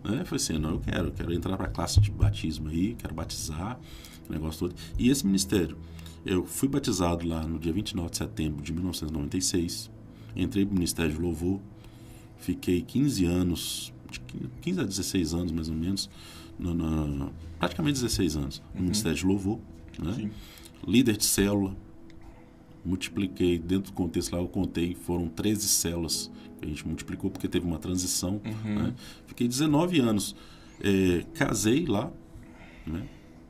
Eu falei assim, não, eu quero entrar para a classe de batismo aí, quero batizar, o negócio todo. E esse ministério, eu fui batizado lá no dia 29 de setembro de 1996, entrei para o Ministério de Louvor, fiquei 15 anos, de 15 a 16 anos mais ou menos, praticamente 16 anos, no Ministério de Louvor, né? Líder de célula, multipliquei, dentro do contexto lá eu contei, foram 13 células que a gente multiplicou porque teve uma transição, né? Fiquei 19 anos, casei lá, né?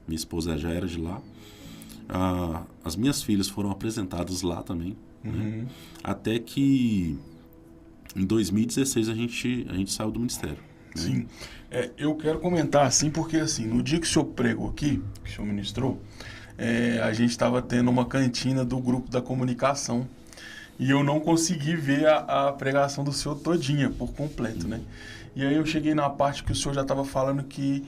Minha esposa já era de lá, as minhas filhas foram apresentadas lá também, né? Até que em 2016 a gente saiu do ministério. Sim. Eu quero comentar assim, porque assim, no dia que o senhor pregou aqui, que o senhor ministrou, a gente estava tendo uma cantina do grupo da comunicação e eu não consegui ver a pregação do senhor todinha, por completo, né? E aí eu cheguei na parte que o senhor já estava falando que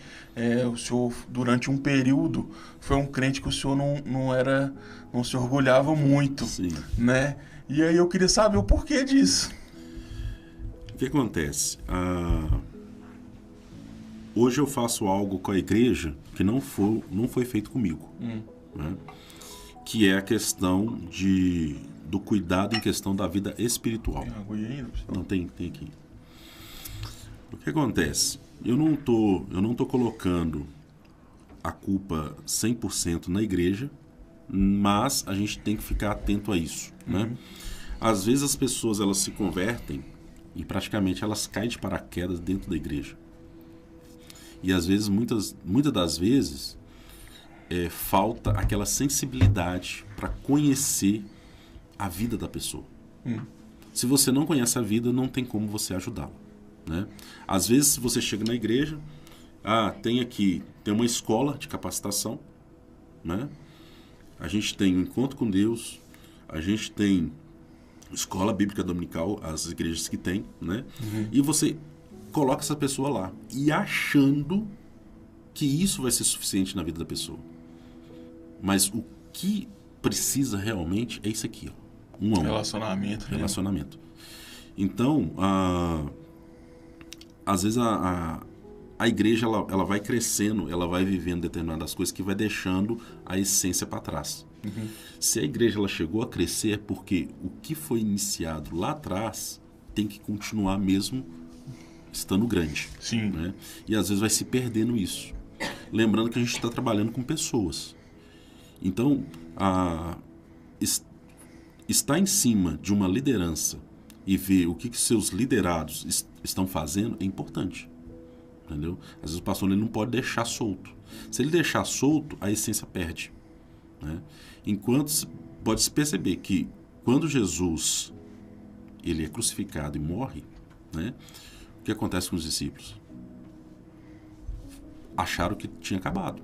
o senhor, durante um período, foi um crente que o senhor não se orgulhava muito, Sim. Né? E aí eu queria saber o porquê disso. O que acontece? Hoje eu faço algo com a igreja que não foi feito comigo. Né? Que é a questão do cuidado em questão da vida espiritual. Tem água aí ainda? Não, tem aqui. O que acontece? Eu não tô colocando a culpa 100% na igreja, mas a gente tem que ficar atento a isso. Né? Às vezes as pessoas elas se convertem e praticamente elas caem de paraquedas dentro da igreja. E às vezes, muitas das vezes, falta aquela sensibilidade para conhecer a vida da pessoa. Se você não conhece a vida, não tem como você ajudá-la. Né? Às vezes, se você chega na igreja, tem uma escola de capacitação, né? A gente tem um encontro com Deus, a gente tem escola bíblica dominical, as igrejas que tem, né? E você coloca essa pessoa lá e achando que isso vai ser suficiente na vida da pessoa. Mas o que precisa realmente é isso aqui, ó. Um a um. Relacionamento. Então, às vezes a igreja ela vai crescendo, ela vai vivendo determinadas coisas que vai deixando a essência para trás. Se a igreja ela chegou a crescer é porque o que foi iniciado lá atrás tem que continuar mesmo estando grande. Sim. Né? E às vezes vai se perdendo isso. Lembrando que a gente está trabalhando com pessoas. Então, estar em cima de uma liderança e ver o que seus liderados estão fazendo é importante. Entendeu? Às vezes o pastor ele não pode deixar solto. Se ele deixar solto, a essência perde. Né? Enquanto pode-se perceber que quando Jesus ele é crucificado e morre, né? O que acontece com os discípulos? acharam que tinha acabado,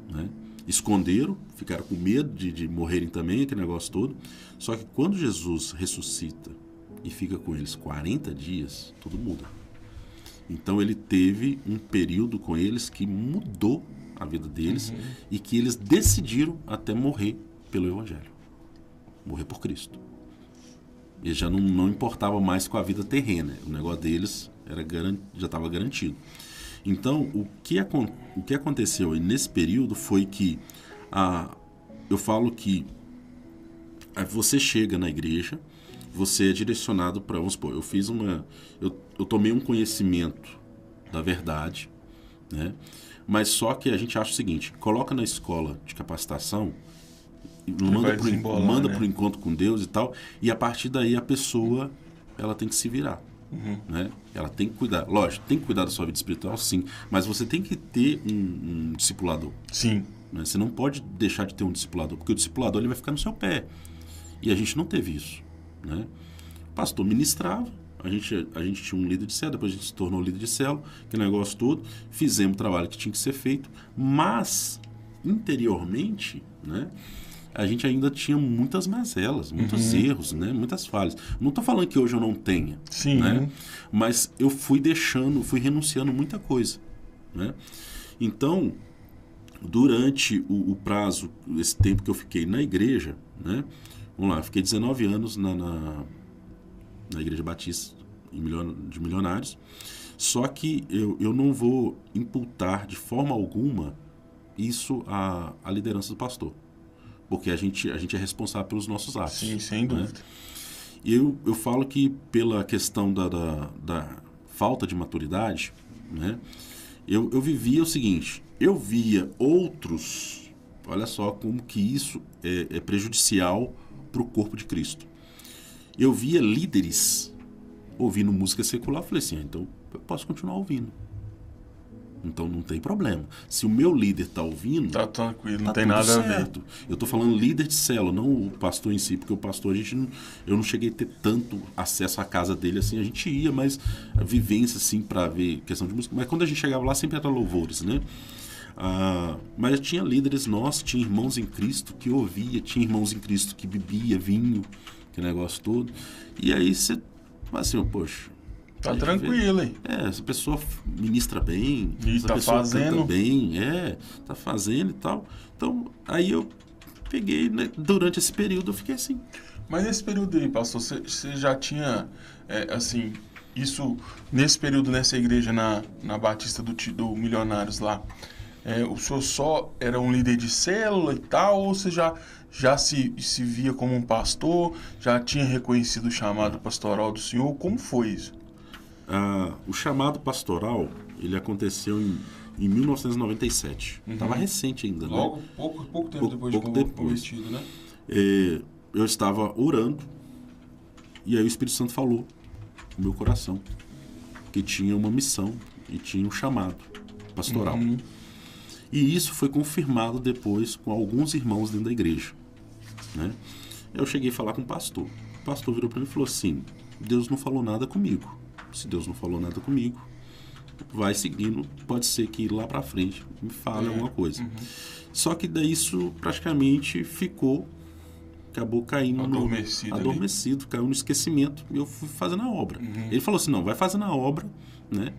né? Esconderam, ficaram com medo de morrerem também, aquele negócio todo. Só que quando Jesus ressuscita e fica com eles 40 dias, tudo muda. Então ele teve um período com eles que mudou a vida deles e que eles decidiram até morrer pelo Evangelho. Morrer por Cristo. Eles já não importava mais com a vida terrena. O negócio deles já estava garantido. Então, o que aconteceu nesse período foi que eu falo que você chega na igreja, você é direcionado para, vamos supor, eu tomei um conhecimento da verdade, né? Mas só que a gente acha o seguinte, coloca na escola de capacitação, manda para o encontro com Deus e tal, e a partir daí a pessoa ela tem que se virar. Né? Ela tem que cuidar, lógico, tem que cuidar da sua vida espiritual, sim, mas você tem que ter um discipulador. Sim. Né? Você não pode deixar de ter um discipulador, porque o discipulador ele vai ficar no seu pé. E a gente não teve isso. Né? O pastor ministrava, a gente tinha um líder de célula, depois a gente se tornou líder de célula, que negócio todo, fizemos o trabalho que tinha que ser feito, mas interiormente, né? A gente ainda tinha muitas mazelas, muitos erros, né? Muitas falhas. Não estou falando que hoje eu não tenha, sim, né? Mas eu fui renunciando muita coisa, né? Então, durante o prazo, esse tempo que eu fiquei na igreja, né? Vamos lá, fiquei 19 anos na Igreja Batista de Milionários, só que eu não vou imputar de forma alguma isso à liderança do pastor. Porque a gente é responsável pelos nossos atos. Sim, sem dúvida. Né? E eu falo que pela questão da falta de maturidade, né, eu vivia o seguinte, eu via outros, olha só como que isso é prejudicial para o corpo de Cristo. Eu via líderes ouvindo música secular, eu falei assim, então eu posso continuar ouvindo. Então não tem problema. Se o meu líder está ouvindo... Tá tranquilo, não tem nada a ver. Eu estou falando líder de célula, não o pastor em si, porque o pastor, eu não cheguei a ter tanto acesso à casa dele assim, a gente ia, mas a vivência assim para ver questão de música. Mas quando a gente chegava lá sempre era louvores, né? Mas tinha líderes nossos, tinha irmãos em Cristo que ouvia, tinha irmãos em Cristo que bebia vinho, que negócio todo. E aí você fala assim, poxa... Tá tranquilo, hein? Essa pessoa ministra bem, e essa tá pessoa fazendo canta bem, tá fazendo e tal. Então, aí eu peguei, né, durante esse período eu fiquei assim. Mas nesse período aí, pastor, você já tinha, assim, isso, nesse período, nessa igreja, na Batista do Milionários lá, o senhor só era um líder de célula e tal, ou você já se via como um pastor, já tinha reconhecido o chamado pastoral do senhor? Como foi isso? O chamado pastoral, ele aconteceu em 1997. Estava recente ainda, né? Logo, pouco tempo depois de convertido, né? Eu estava orando e aí o Espírito Santo falou no meu coração que tinha uma missão e tinha um chamado pastoral. E isso foi confirmado depois com alguns irmãos dentro da igreja, né? Eu cheguei a falar com o pastor. O pastor virou para mim e falou assim, Deus não falou nada comigo. Se Deus não falou nada comigo, vai seguindo, pode ser que lá para frente me fale alguma coisa. Só que daí isso praticamente acabou caindo adormecido, caiu no esquecimento e eu fui fazendo a obra. Ele falou assim, não, vai fazendo a obra, né?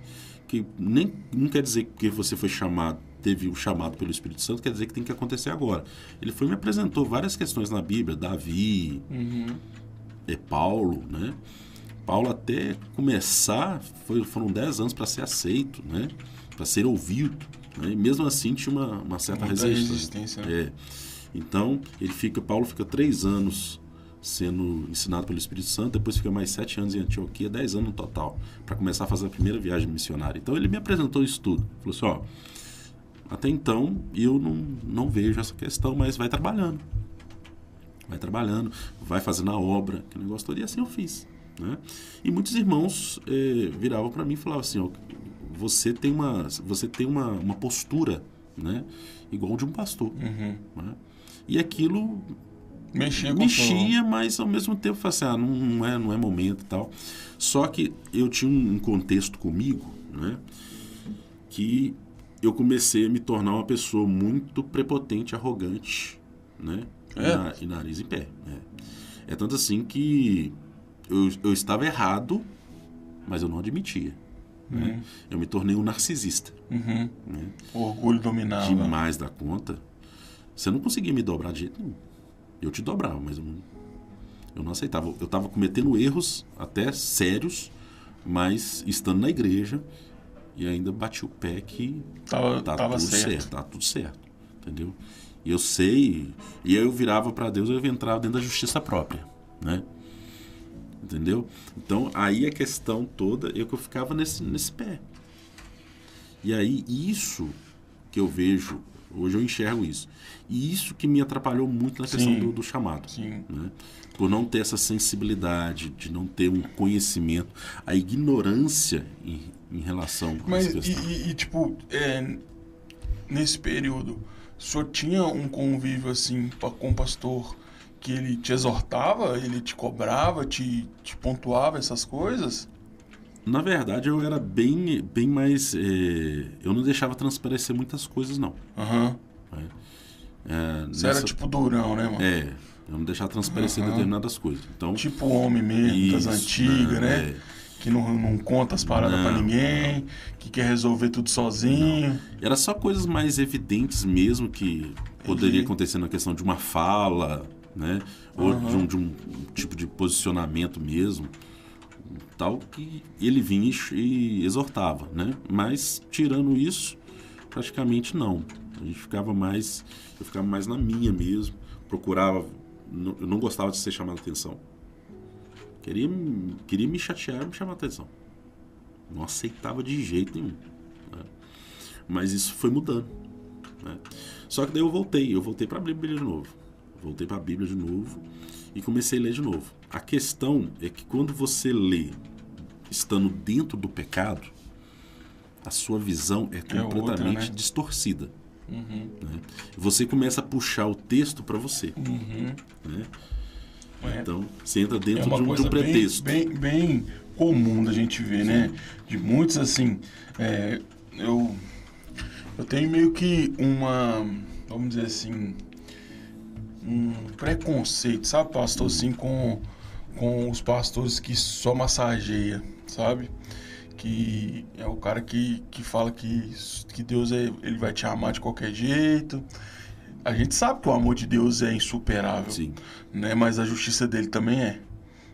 Que não quer dizer que você foi chamado, teve o chamado pelo Espírito Santo, quer dizer que tem que acontecer agora. Ele me apresentou várias questões na Bíblia, Davi, Paulo, né? Paulo até começar, foram 10 anos para ser aceito, né? Para ser ouvido, né? E mesmo assim tinha uma certa resistência. Né? Então, Paulo fica 3 anos sendo ensinado pelo Espírito Santo, depois fica mais 7 anos em Antioquia, 10 anos no total, para começar a fazer a primeira viagem missionária. Então ele me apresentou isso tudo. Falou assim, até então eu não vejo essa questão, mas vai trabalhando, vai fazendo a obra, que negócio todo, e assim eu fiz. Né? E muitos irmãos viravam para mim e falavam assim, você tem uma postura, né, igual de um pastor. Né? E aquilo mexia, mas ao mesmo tempo eu falei assim, não é momento e tal. Só que eu tinha um contexto comigo, né, que eu comecei a me tornar uma pessoa muito prepotente, arrogante, né? E nariz em pé. É tanto assim que eu estava errado, mas eu não admitia. Né? Eu me tornei um narcisista. Né? O orgulho dominava. Demais da conta. Você não conseguia me dobrar de jeito nenhum. Eu te dobrava, mas eu não aceitava. Eu estava cometendo erros até sérios, mas estando na igreja, e ainda bati o pé que tava tudo certo. Tá tudo certo, entendeu? E eu sei, e aí eu virava para Deus, eu entrava dentro da justiça própria, né? Entendeu? Então, aí a questão toda é que eu ficava nesse pé. E aí, isso que eu vejo, hoje eu enxergo isso. E isso que me atrapalhou muito na questão do chamado. Né? Por não ter essa sensibilidade, de não ter um conhecimento, a ignorância em relação a essa questão. Tipo, nesse período, o senhor tinha um convívio assim com o pastor que ele te exortava, ele te cobrava, te pontuava essas coisas? Na verdade, eu era bem mais... eu não deixava transparecer muitas coisas, não. Você era tipo durão, né, mano? Eu não deixava transparecer determinadas coisas. Então, tipo homem mesmo, das antigas, né? Que não conta as paradas pra ninguém, que quer resolver tudo sozinho. Era só coisas mais evidentes mesmo que poderia acontecer na questão de uma fala, né? Ou de um tipo de posicionamento mesmo, tal, que ele vinha e exortava, né? Mas, tirando isso, praticamente não. Eu ficava mais na minha mesmo, procurava, eu não gostava de ser chamado a atenção. Queria me chatear e me chamar a atenção. Não aceitava de jeito nenhum. Né? Mas isso foi mudando. Né? Só que daí eu voltei para a Bíblia de novo. Voltei para a Bíblia de novo e comecei a ler de novo. A questão é que quando você lê estando dentro do pecado, a sua visão é completamente outra, né? distorcida. Né? Você começa a puxar o texto para você. Né? Então, você entra dentro de um pretexto. Bem comum da gente ver, né? De muitos, assim... eu tenho meio que vamos dizer assim... um preconceito, sabe, pastor, assim, com os pastores que só massageia, sabe? Que é o cara que fala que Deus ele vai te amar de qualquer jeito. A gente sabe que o amor de Deus é insuperável, né? Mas a justiça dele também é.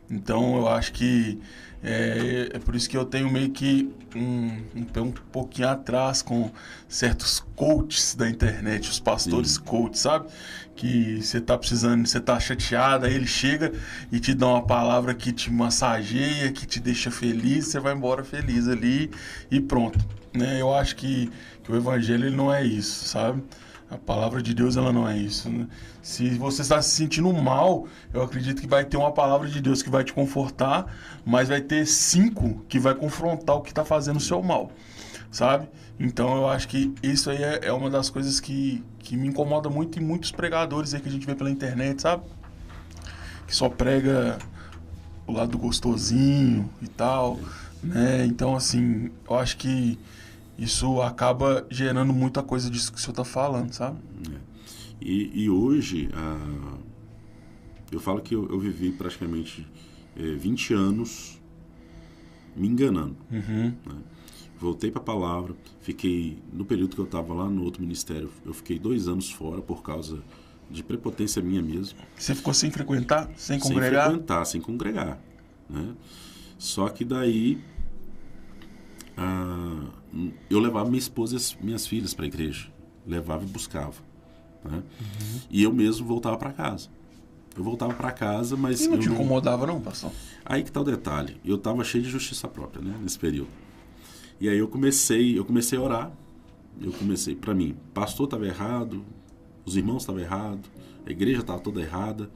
Então eu acho que é por isso que eu tenho meio que um pouquinho atrás com certos coaches da internet, os pastores coaches, sabe? Que você tá precisando, você tá chateado, aí ele chega e te dá uma palavra que te massageia, que te deixa feliz, você vai embora feliz ali e pronto, né? Eu acho que o evangelho ele não é isso, sabe? A palavra de Deus, ela não é isso, né? Se você está se sentindo mal, eu acredito que vai ter uma palavra de Deus que vai te confortar, mas vai ter 5 que vai confrontar o que está fazendo o seu mal, sabe? Então eu acho que isso aí é uma das coisas que me incomoda muito em muitos pregadores aí que a gente vê pela internet, sabe? Que só prega o lado gostosinho e tal, né? Então, assim, eu acho que isso acaba gerando muita coisa disso que o senhor está falando, sabe? E hoje, eu falo que eu vivi praticamente 20 anos me enganando. Né? Voltei para a palavra, fiquei, no período que eu estava lá no outro ministério, eu fiquei 2 anos fora por causa de prepotência minha mesmo. Você ficou sem frequentar? Sem congregar? Sem frequentar, sem congregar. Né? Só que daí... eu levava minha esposa e minhas filhas para a igreja, levava e buscava, né? E eu mesmo voltava para casa. Eu voltava para casa, mas e não te incomodava não, pastor? Aí que tá o detalhe. Eu estava cheio de justiça própria, né, nesse período. E aí eu comecei a orar. Eu comecei, para mim, pastor estava errado, os irmãos estavam errados, a igreja estava toda errada.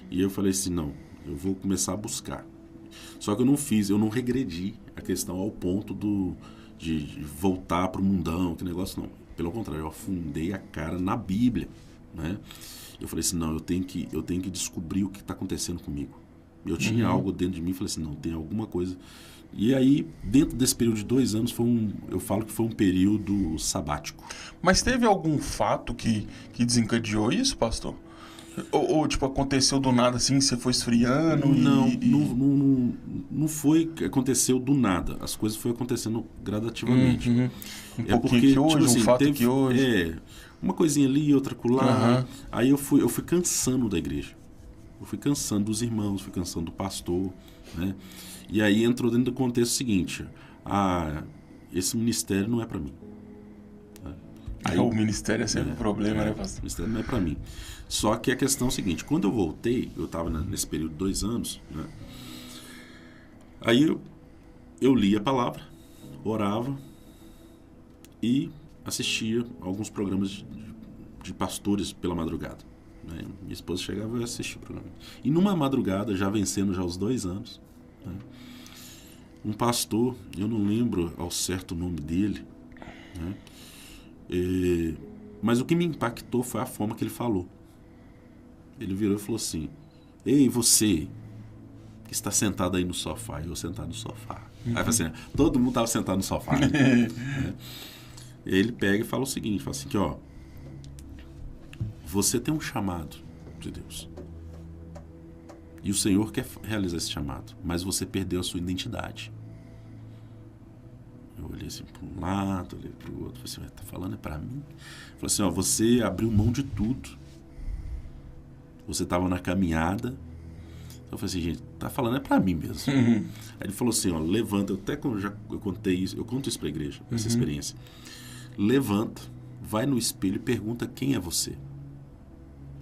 E eu falei assim, não, eu vou começar a buscar. Só que eu não regredi a questão ao ponto de voltar para o mundão, que negócio não. Pelo contrário, eu afundei a cara na Bíblia, né? Eu falei assim, não, eu tenho que descobrir o que está acontecendo comigo. Eu tinha algo dentro de mim, falei assim, não, tem alguma coisa E aí, dentro desse período de 2 anos, eu falo que foi um período sabático. Mas teve algum fato que desencadeou isso, pastor? Ou, tipo, aconteceu do nada assim, você foi esfriando Não foi que aconteceu do nada. As coisas foram acontecendo gradativamente. Um pouquinho porque, que hoje, tipo assim, um fato que hoje. Uma coisinha ali, outra acolá. Uhum. Aí eu fui cansando da igreja. Eu fui cansando dos irmãos, fui cansando do pastor, né? E aí entrou dentro do contexto seguinte: esse ministério não é para mim. Aí, o ministério é sempre um problema, né, pastor? O ministério não é para mim. Só que a questão é a seguinte: quando eu voltei, eu estava nesse período de 2 anos, né? Aí eu lia a palavra, orava e assistia alguns programas de pastores pela madrugada, né? Minha esposa chegava e assistia o programa. E numa madrugada, já vencendo já os 2 anos, né? Um pastor, eu não lembro ao certo o nome dele, né? Mas o que me impactou foi a forma que ele falou. Ele virou e falou assim: ei, você que está sentado aí no sofá, eu sentado no sofá. Aí assim, todo mundo estava sentado no sofá, né? Ele pega e fala o seguinte, fala assim que, ó, você tem um chamado de Deus. E o Senhor quer realizar esse chamado, mas você perdeu a sua identidade. Eu olhei assim para um lado, olhei para o outro, falei assim, tá falando é para mim? Falei assim, ó, você abriu mão de tudo. Você estava na caminhada. Eu falei assim, gente, tá falando é para mim mesmo. Aí ele falou assim, ó, levanta, eu contei isso, eu conto isso para a igreja, essa experiência. Levanta, vai no espelho e pergunta quem é você.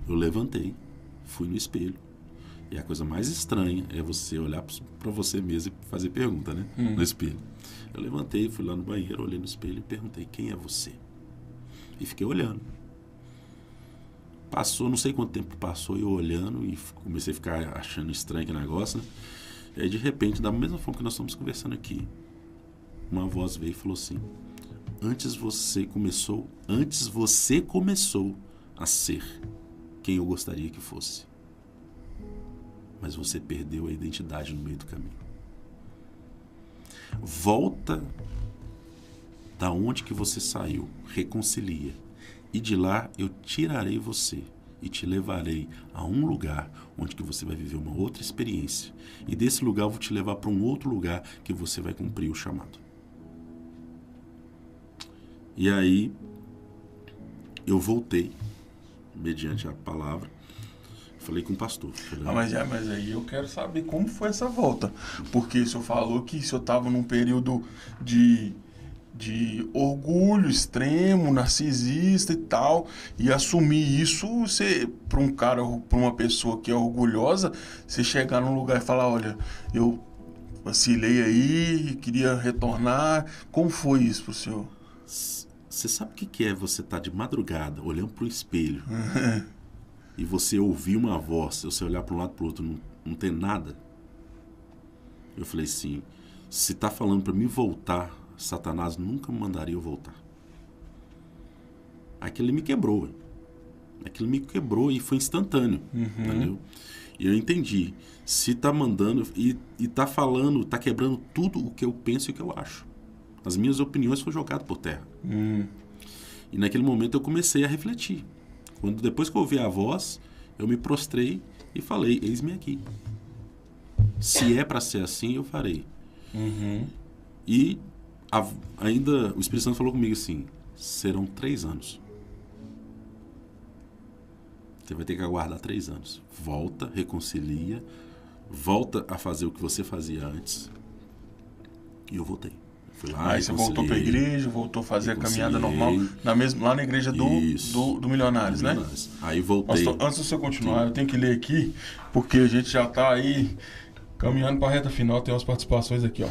Eu levantei, fui no espelho. E a coisa mais estranha é você olhar para você mesmo e fazer pergunta, né? No espelho. Eu levantei, fui lá no banheiro, olhei no espelho e perguntei, quem é você? E fiquei olhando. Passou, não sei quanto tempo passou, eu olhando e comecei a ficar achando estranho aquele negócio, né? E aí, de repente, da mesma forma que nós estamos conversando aqui, uma voz veio e falou assim, antes você começou a ser quem eu gostaria que fosse. Mas você perdeu a identidade no meio do caminho. Volta da onde que você saiu, reconcilia. E de lá eu tirarei você e te levarei a um lugar onde que você vai viver uma outra experiência. E desse lugar eu vou te levar para um outro lugar que você vai cumprir o chamado. E aí eu voltei, mediante a palavra, falei com o pastor. Mas aí eu quero saber como foi essa volta. Porque o senhor falou que o senhor estava num período de orgulho extremo, narcisista e tal, e assumir isso, para um cara, para uma pessoa que é orgulhosa, você chegar num lugar e falar, olha, eu vacilei aí, queria retornar. Como foi isso pro senhor? Você sabe o que é você estar de madrugada, olhando pro espelho, e você ouvir uma voz, você olhar para um lado e para o outro, não tem nada? Eu falei assim, se tá falando para mim voltar, Satanás nunca me mandaria eu voltar. Aquilo me quebrou. Aquilo me quebrou e foi instantâneo. Entendeu? E eu entendi. Se tá mandando e tá falando, tá quebrando tudo o que eu penso e o que eu acho. As minhas opiniões foram jogadas por terra. E naquele momento eu comecei a refletir. Depois que eu ouvi a voz, eu me prostrei e falei, eis-me aqui. Se é para ser assim, eu farei. E ainda o Espírito Santo falou comigo assim, serão 3 anos. Você vai ter que aguardar 3 anos. Volta, reconcilia, volta a fazer o que você fazia antes. E eu voltei. Fui lá, aí você voltou para a igreja, voltou a fazer a caminhada normal, lá na igreja do Milionários, né? Aí voltei. Pastor, antes de você continuar, eu tenho que ler aqui, porque a gente já está aí caminhando para a reta final, tem umas participações aqui, ó.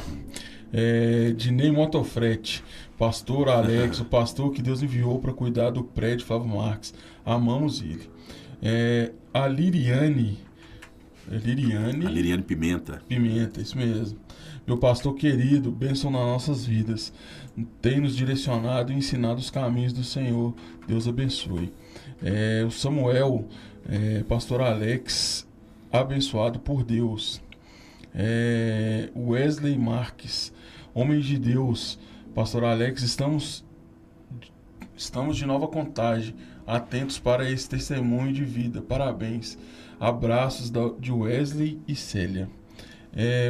Dinei Motofrete, pastor Alex, o pastor que Deus enviou para cuidar do prédio Flávio Marques, amamos ele. A Liriane Pimenta, isso mesmo. Meu pastor querido, bênção nas nossas vidas, tem nos direcionado e ensinado os caminhos do Senhor, Deus abençoe. O Samuel, pastor Alex, abençoado por Deus. Wesley Marques, homens de Deus, pastor Alex, estamos de nova contagem, atentos para esse testemunho de vida, parabéns, abraços de Wesley e Célia.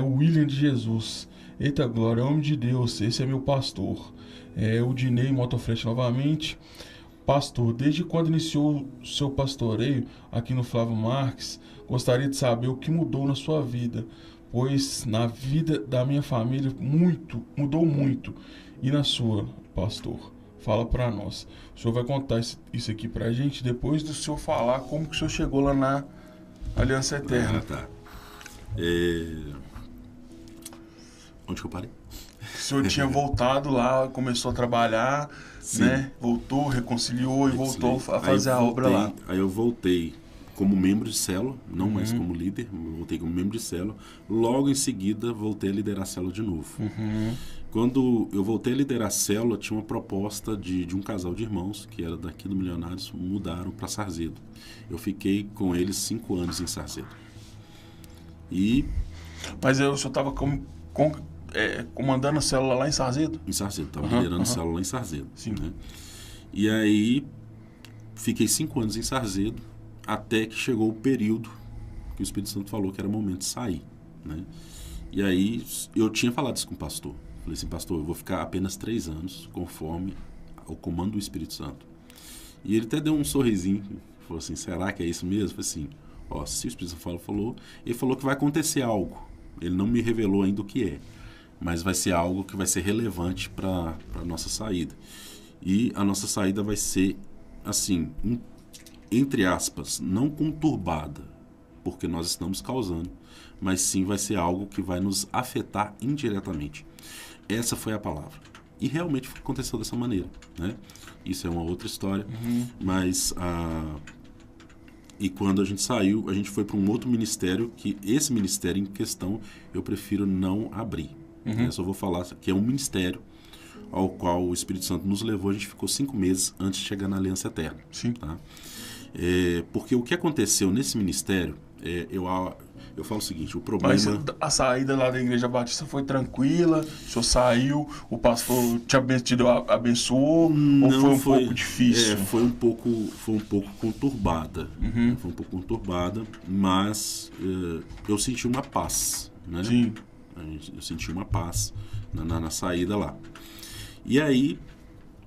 O William de Jesus, eita glória, homem de Deus, esse é meu pastor. O Dinei Motofrete novamente, pastor, desde quando iniciou seu pastoreio aqui no Flávio Marques, gostaria de saber o que mudou na sua vida, pois na vida da minha família mudou muito. E na sua, pastor? Fala para nós. O senhor vai contar isso aqui pra gente depois do senhor falar como que o senhor chegou lá na Aliança Eterna. Tá. Onde que eu parei? O senhor tinha voltado lá, começou a trabalhar, Sim. né? Voltou, reconciliou e voltou a fazer a obra lá. Aí eu voltei como membro de célula, não mais como líder, eu voltei como membro de célula. Logo em seguida, voltei a liderar a célula de novo. Quando eu voltei a liderar a célula, tinha uma proposta de um casal de irmãos, que era daqui do Milionários, mudaram para Sarzedo. Eu fiquei com eles 5 anos em Sarzedo. Mas o senhor estava comandando a célula lá em Sarzedo? Em Sarzedo, estava liderando a célula lá em Sarzedo. Sim. Né? E aí, fiquei 5 anos em Sarzedo, até que chegou o período que o Espírito Santo falou que era o momento de sair. Né? E aí, eu tinha falado isso com o pastor. Falei assim, pastor, eu vou ficar apenas 3 anos, conforme o comando do Espírito Santo. E ele até deu um sorrisinho, falou assim, será que é isso mesmo? Eu falei assim, se o Espírito Santo falou, ele falou que vai acontecer algo. Ele não me revelou ainda o que é, mas vai ser algo que vai ser relevante para a nossa saída. E a nossa saída vai ser, assim, entre aspas, não conturbada, porque nós estamos causando, mas sim vai ser algo que vai nos afetar indiretamente. Essa foi a palavra. E realmente aconteceu dessa maneira, né? Isso é uma outra história, mas e quando a gente saiu, a gente foi para um outro ministério, que esse ministério em questão eu prefiro não abrir. Eu só vou falar que é um ministério ao qual o Espírito Santo nos levou. A gente ficou 5 meses antes de chegar na Aliança Eterna. Sim. Tá? Porque o que aconteceu nesse ministério, eu falo o seguinte, o problema... Mas a saída lá da Igreja Batista foi tranquila? O senhor saiu, o pastor te abençoou? Não, ou foi um pouco difícil? Foi um pouco conturbada. Foi um pouco conturbada, mas eu senti uma paz. Né? Sim. Eu senti uma paz na saída lá. E aí,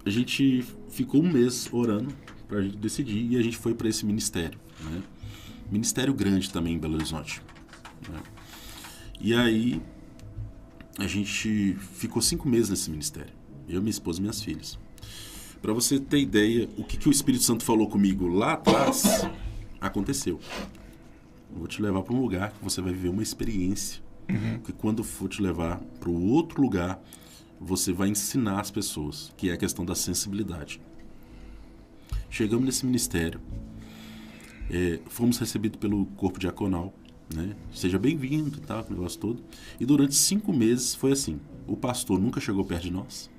a gente ficou 1 mês orando para a gente decidir e a gente foi para esse ministério. Né? Ministério grande também em Belo Horizonte. Né? E aí, a gente ficou 5 meses nesse ministério. Eu, minha esposa e minhas filhas. Para você ter ideia, o que o Espírito Santo falou comigo lá atrás, aconteceu. Eu vou te levar para um lugar que você vai viver uma experiência. Que quando for te levar para o outro lugar, você vai ensinar as pessoas, que é a questão da sensibilidade. Chegamos nesse ministério, fomos recebidos pelo corpo diaconal, né? Seja bem-vindo e tal, aquele negócio todo. E durante 5 meses foi assim, o pastor nunca chegou perto de nós,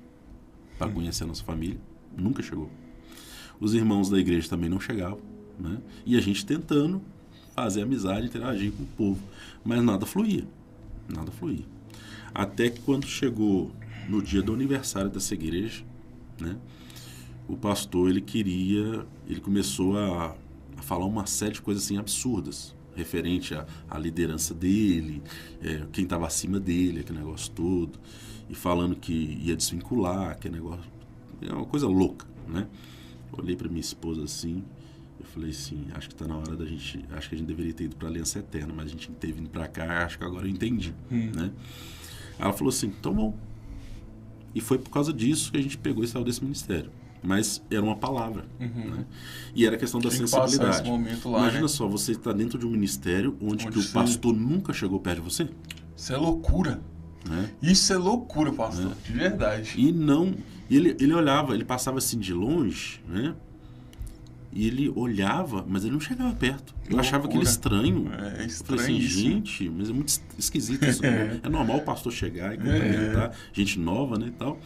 para conhecer a nossa família, nunca chegou. Os irmãos da igreja também não chegavam, né? E a gente tentando fazer amizade, interagir com o povo, mas nada fluía. Nada fluía. Até que quando chegou no dia do aniversário dessa igreja, né, o pastor, ele começou a falar uma série de coisas assim absurdas, referente à liderança dele, quem estava acima dele, aquele negócio todo, e falando que ia desvincular, aquele negócio, é uma coisa louca, né? Olhei para minha esposa assim, eu falei assim, acho que está na hora acho que a gente deveria ter ido para a Aliança Eterna, mas a gente ter vindo para cá, acho que agora eu entendi, né? Ela falou assim, então bom. E foi por causa disso que a gente pegou e saiu desse ministério. Mas era uma palavra, né? E era a questão da sensibilidade. Esse momento lá, imagina, né? só, você está dentro de um ministério onde que o pastor nunca chegou perto de você. Isso é loucura. Né? Isso é loucura, pastor, de verdade. E não... Ele olhava, ele passava assim de longe, né? E ele olhava, mas ele não chegava perto. Eu achava aquilo estranho. É estranho. Eu falei assim, gente, mas é muito esquisito isso. É normal o pastor chegar e cumprimentar, gente nova, né, e tal.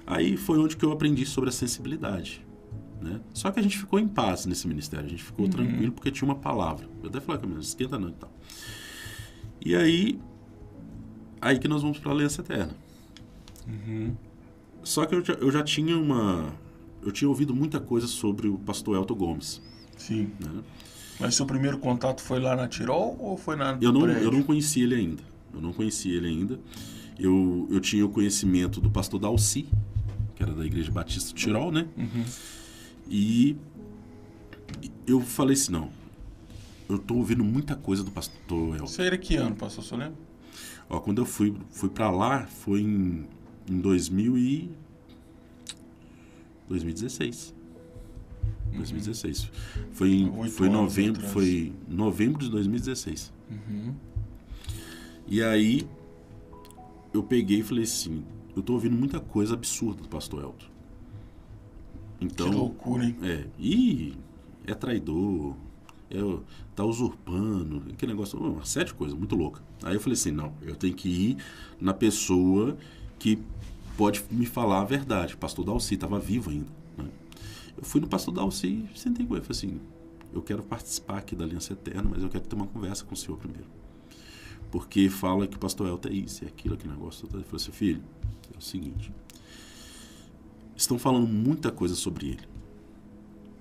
Aí foi onde que eu aprendi sobre a sensibilidade, né? Só que a gente ficou em paz nesse ministério, a gente ficou tranquilo porque tinha uma palavra. Eu até falei com a minha, esquenta não e tal. E aí Aí que nós vamos para a Aliança Eterna. Só que eu já tinha eu tinha ouvido muita coisa sobre o pastor Elton Gomes. Sim. Né? Mas seu primeiro contato foi lá na Tirol ou foi na Eu não conhecia ele ainda. Eu tinha o conhecimento do pastor Dalci, que era da Igreja Batista do Tirol, né? E eu falei assim, não, eu tô ouvindo muita coisa do pastor Elton. Você era que ano, pastor, você lembra? Ó, quando eu fui para lá, foi em 2016. 2016. Foi novembro de 2016. E aí eu peguei e falei assim, eu tô ouvindo muita coisa absurda do pastor Elton. Então, que loucura, hein? É traidor, tá usurpando, aquele negócio, uma série de coisas, muito louca. Aí eu falei assim, não, eu tenho que ir na pessoa que pode me falar a verdade. O pastor Dalci estava vivo ainda, né? Eu fui no pastor Dalci e sentei com ele, falei assim, eu quero participar aqui da Aliança Eterna, mas eu quero ter uma conversa com o senhor primeiro. Porque fala que o pastor Elton é isso, é aquilo, aquele negócio. Ele falou assim, filho, é o seguinte, estão falando muita coisa sobre ele.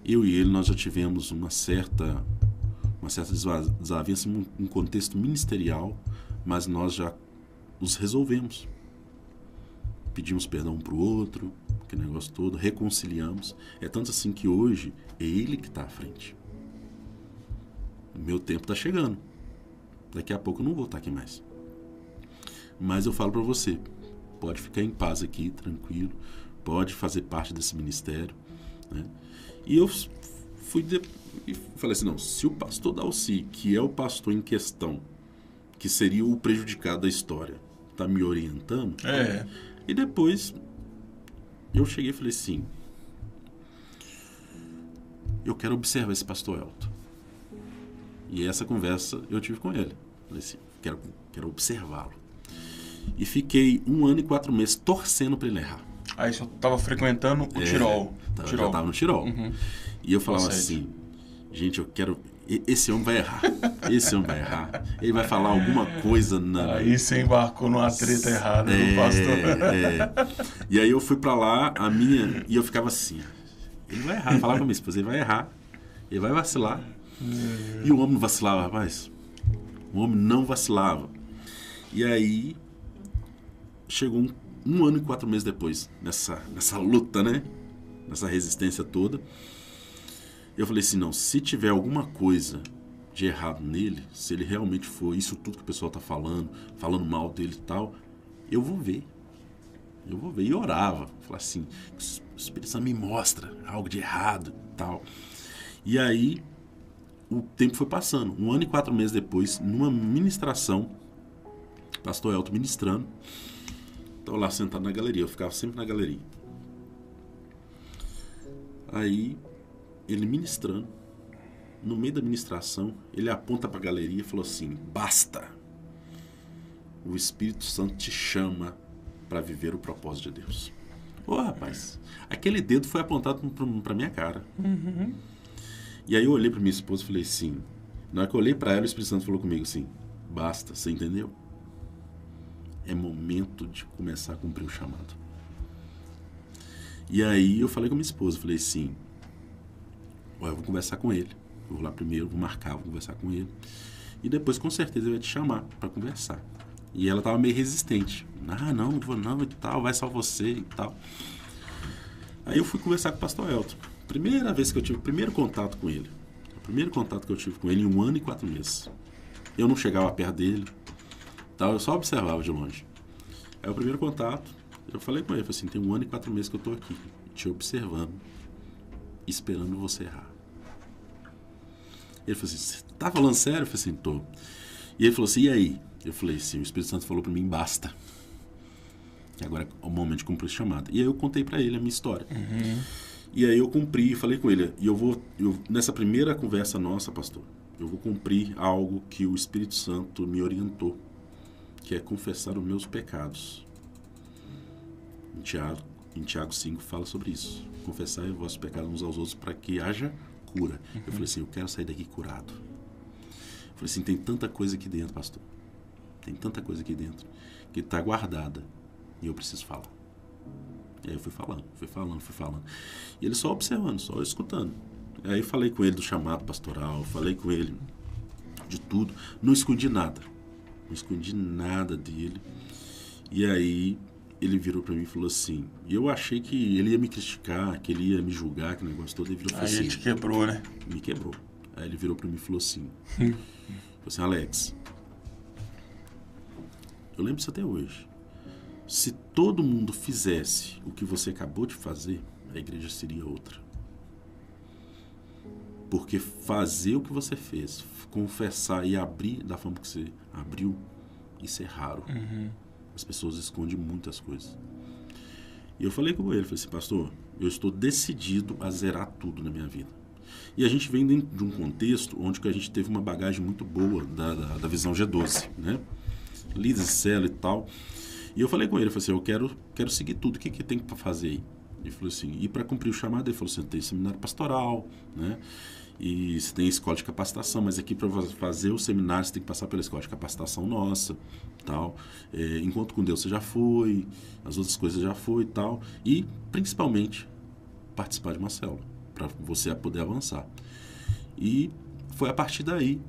Eu e ele, nós já tivemos uma certa desavença, um contexto ministerial, mas nós já os resolvemos. Pedimos perdão um para o outro, aquele negócio todo, reconciliamos. É tanto assim que hoje é ele que está à frente. O meu tempo está chegando. Daqui a pouco eu não vou estar aqui mais. Mas eu falo para você, pode ficar em paz aqui, tranquilo, pode fazer parte desse ministério, né? E eu e falei assim, não, se o pastor Dalci, que é o pastor em questão, que seria o prejudicado da história, está me orientando, e depois eu cheguei e falei assim, eu quero observar esse pastor Elton. E essa conversa eu tive com ele. Falei assim, quero observá-lo. E fiquei 1 ano e 4 meses torcendo para ele errar. Aí você estava frequentando o Tirol. Já estava no Tirol. E eu falava assim, gente, eu quero... Esse homem vai errar. Ele vai falar alguma coisa... Aí você embarcou numa treta errada do pastor. E aí eu fui para lá, e eu ficava assim, ele vai errar. Falava com a minha esposa, ele vai errar. Ele vai vacilar. E o homem não vacilava, rapaz. O homem não vacilava. E aí chegou 1 ano e 4 meses depois, nessa luta, né? Nessa resistência toda. Eu falei assim, não, se tiver alguma coisa de errado nele, se ele realmente for isso tudo que o pessoal tá falando mal dele e tal, eu vou ver. E orava. Falava assim, o Espírito Santo me mostra algo de errado e tal. E aí o tempo foi passando. 1 ano e 4 meses depois, numa ministração, pastor Elton ministrando, estava lá sentado na galeria, eu ficava sempre na galeria. Aí, ele ministrando, no meio da ministração, ele aponta para a galeria e falou assim, basta, o Espírito Santo te chama para viver o propósito de Deus. Ô rapaz, aquele dedo foi apontado para minha cara. E aí eu olhei para minha esposa e falei assim, na hora que eu olhei para ela, o Espírito Santo falou comigo assim, basta, você entendeu? É momento de começar a cumprir o chamado. E aí eu falei com a minha esposa, falei assim, eu vou conversar com ele. Eu vou lá primeiro, vou conversar com ele. E depois com certeza ele vai te chamar para conversar. E ela tava meio resistente. Não vou não e tal, vai só você e tal. Aí eu fui conversar com o pastor Elton. Primeira vez que eu tive o primeiro contato com ele. O primeiro contato que eu tive com ele em 1 ano e 4 meses. Eu não chegava perto dele, tal, eu só observava de longe. Aí o primeiro contato, eu falei com ele, falei assim, tem 1 ano e 4 meses que eu tô aqui, te observando, esperando você errar. Ele falou assim, você tá falando sério? Eu falei assim, tô. E ele falou assim, e aí? Eu falei assim, o Espírito Santo falou para mim, basta. Que agora é o momento de cumprir o chamado. E aí eu contei para ele a minha história. E aí eu cumpri, falei com ele, e nessa primeira conversa nossa, pastor, eu vou cumprir algo que o Espírito Santo me orientou, que é confessar os meus pecados. Em Tiago 5 fala sobre isso. Confessar os vossos pecados uns aos outros para que haja cura. Eu falei assim, eu quero sair daqui curado. Eu falei assim, tem tanta coisa aqui dentro, pastor. tem tanta coisa aqui dentro que está guardada e eu preciso falar. E aí eu fui falando. E ele só observando, só escutando. Aí eu falei com ele do chamado pastoral, falei com ele de tudo. Não escondi nada dele. E aí ele virou pra mim e falou assim, e eu achei que ele ia me criticar, que ele ia me julgar, que o negócio todo. Ele virou, aí assim, ele te quebrou, né? Me quebrou. Aí ele virou pra mim e falou assim, Alex, eu lembro isso até hoje. Se todo mundo fizesse o que você acabou de fazer, a igreja seria outra. Porque fazer o que você fez, confessar e abrir da forma que você abriu, isso é raro. As pessoas escondem muitas coisas. E eu falei com ele, falei assim, pastor, eu estou decidido a zerar tudo na minha vida. E a gente vem dentro de um contexto onde que a gente teve uma bagagem muito boa da visão G12, né? Líderes de célula e tal. E eu falei com ele, falei assim, eu quero seguir tudo, o que tem para fazer aí? Ele falou assim, e para cumprir o chamado, ele falou assim, tem seminário pastoral, né? E você tem escola de capacitação, mas aqui para fazer o seminário você tem que passar pela escola de capacitação nossa, tal. Encontro com Deus você já foi, as outras coisas já foi e tal. E, principalmente, participar de uma célula, para você poder avançar. E foi a partir daí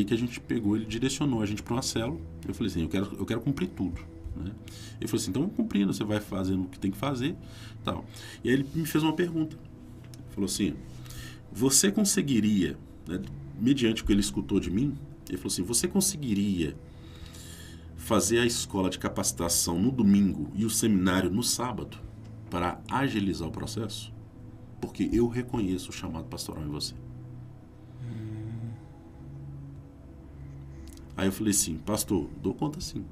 que a gente pegou, ele direcionou a gente para uma célula. Eu falei assim, eu quero cumprir tudo, né? Ele falou assim, então cumprindo, você vai fazendo o que tem que fazer, tal. E aí ele me fez uma pergunta. Ele falou assim, você conseguiria, né, mediante o que ele escutou de mim, ele falou assim, você conseguiria fazer a escola de capacitação no domingo e o seminário no sábado para agilizar o processo? Porque eu reconheço o chamado pastoral em você. Aí eu falei assim, pastor, dou conta sim.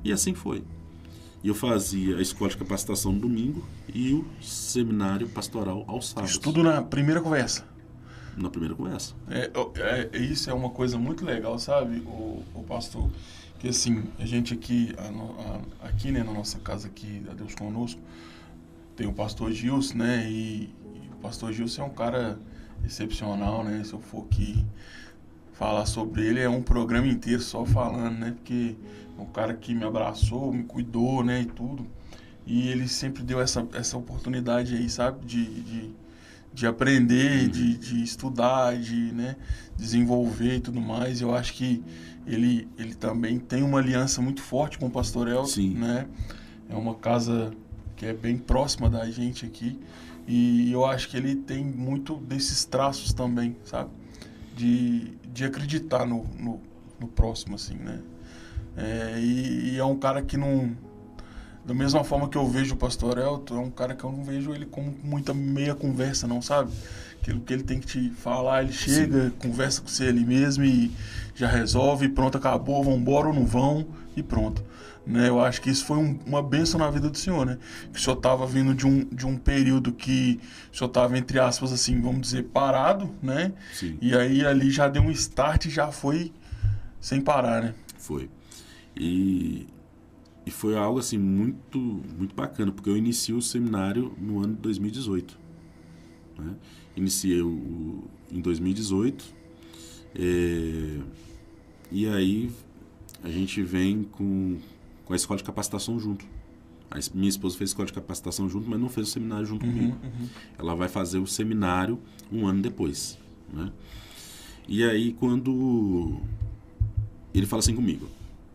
E assim foi. E eu fazia a escola de capacitação no domingo e o seminário pastoral aos sábados. Isso tudo na primeira conversa? Na primeira conversa. Isso é uma coisa muito legal, sabe, o pastor? Que assim, a gente aqui, aqui, né, na nossa casa aqui, a Deus Conosco, tem o pastor Gilson, né? E o pastor Gilson é um cara excepcional, né? Se eu for aqui falar sobre ele, é um programa inteiro só falando, né? Porque é um cara que me abraçou, me cuidou, né? E tudo. E ele sempre deu essa oportunidade aí, sabe? De aprender, de estudar, de, né, desenvolver e tudo mais. Eu acho que ele também tem uma aliança muito forte com o Pastor Elton, né? É uma casa que é bem próxima da gente aqui. E eu acho que ele tem muito desses traços também, sabe? De acreditar no próximo, assim, né? E é um cara que não... Da mesma forma que eu vejo o Pastor Elton, é um cara que eu não vejo ele como muita meia conversa, não, sabe? Aquilo que ele tem que te falar, ele chega, conversa com você ali mesmo e já resolve, pronto, acabou, vão embora ou não vão, e pronto. Né? Eu acho que isso foi uma bênção na vida do senhor, né? Que o senhor estava vindo de um período que o senhor estava, entre aspas, assim, vamos dizer, parado, né? Sim. E aí ali já deu um start e já foi sem parar, né? Foi. E foi algo assim muito, muito bacana, porque eu iniciei o seminário no ano de 2018. Né? Iniciei em 2018 e aí a gente vem com a escola de capacitação junto. Minha esposa fez a escola de capacitação junto, mas não fez o seminário junto comigo. Ela vai fazer o seminário um ano depois. Né? E aí quando ele fala assim comigo,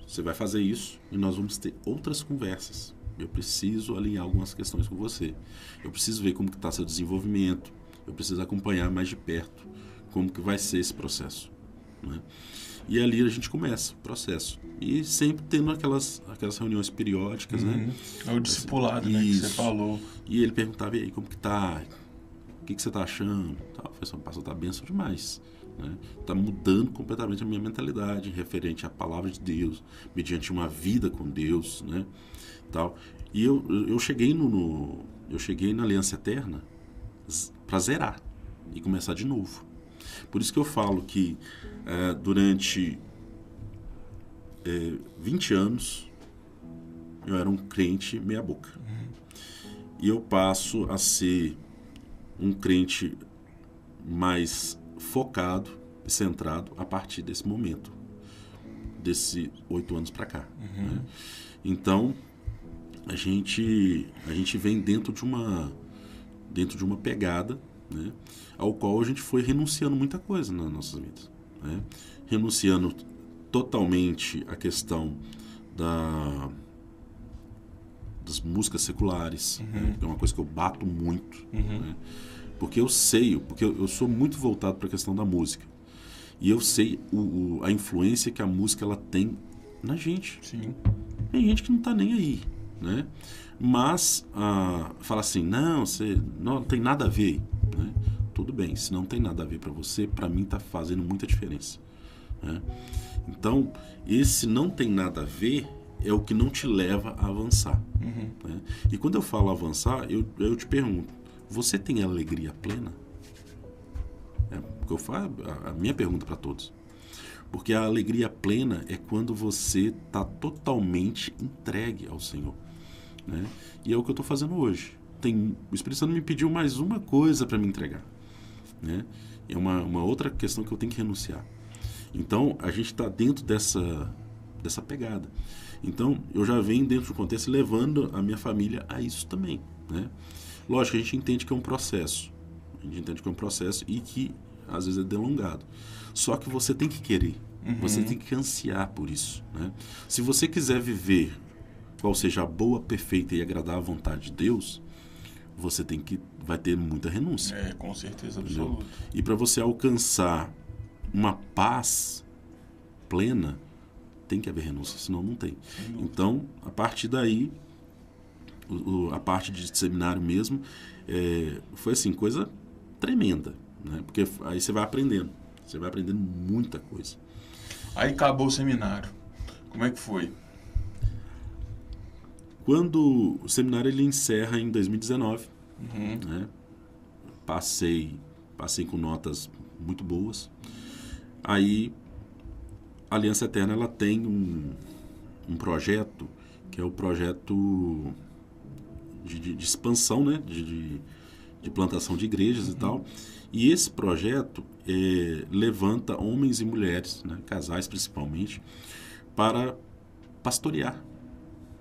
você vai fazer isso e nós vamos ter outras conversas. Eu preciso alinhar algumas questões com você. Eu preciso ver como que está seu desenvolvimento. Eu preciso acompanhar mais de perto como que vai ser esse processo. Né? E ali a gente começa o processo. E sempre tendo aquelas reuniões periódicas. Né? É o discipulado, né, que você falou. E ele perguntava, e aí, como que tá? O que você está achando? Eu falei assim, pastor, tá benção demais. Está mudando completamente a minha mentalidade referente à palavra de Deus, mediante uma vida com Deus, né? Tal. E eu cheguei na Aliança Eterna para zerar e começar de novo. Por isso que eu falo que durante 20 anos eu era um crente meia boca. E eu passo a ser um crente mais focado e centrado a partir desse momento. desses 8 anos para cá. Né? Então, a gente vem dentro de uma pegada, né, ao qual a gente foi renunciando muita coisa nas nossas vidas. Né? Renunciando totalmente a questão das músicas seculares, né, que é uma coisa que eu bato muito, né, porque eu sou muito voltado para a questão da música. E eu sei a influência que a música ela tem na gente. Sim. Tem gente que não está nem aí, né? Mas fala assim, não tem nada a ver, né? Tudo bem, se não tem nada a ver para você, para mim está fazendo muita diferença, né? Então, esse não tem nada a ver é o que não te leva a avançar, né? E quando eu falo avançar, eu te pergunto, você tem alegria plena? Porque eu falo, a minha pergunta para todos. Porque a alegria plena é quando você está totalmente entregue ao Senhor, né? E é o que eu estou fazendo hoje. O Espírito Santo me pediu mais uma coisa para me entregar, né? É uma outra questão que eu tenho que renunciar. Então, a gente está dentro dessa pegada. Então, eu já venho dentro do contexto levando a minha família a isso também, né? Lógico, a gente entende que é um processo. A gente entende que é um processo e que, às vezes, é delongado. Só que você tem que querer. Você tem que ansiar por isso, né? Se você quiser viver qual seja a boa, perfeita e agradar à vontade de Deus, você vai ter muita renúncia. Com certeza absoluta. E para você alcançar uma paz plena, tem que haver renúncia, senão não tem. Então, a partir daí, a parte de seminário mesmo, foi assim, coisa tremenda, né? Porque aí você vai aprendendo muita coisa. Aí acabou o seminário. Como é que foi? Quando o seminário ele encerra em 2019, né? Passei com notas muito boas. Aí a Aliança Eterna ela tem um projeto que é o projeto de expansão, né? de plantação de igrejas e tal. E esse projeto levanta homens e mulheres, né? Casais principalmente, para pastorear,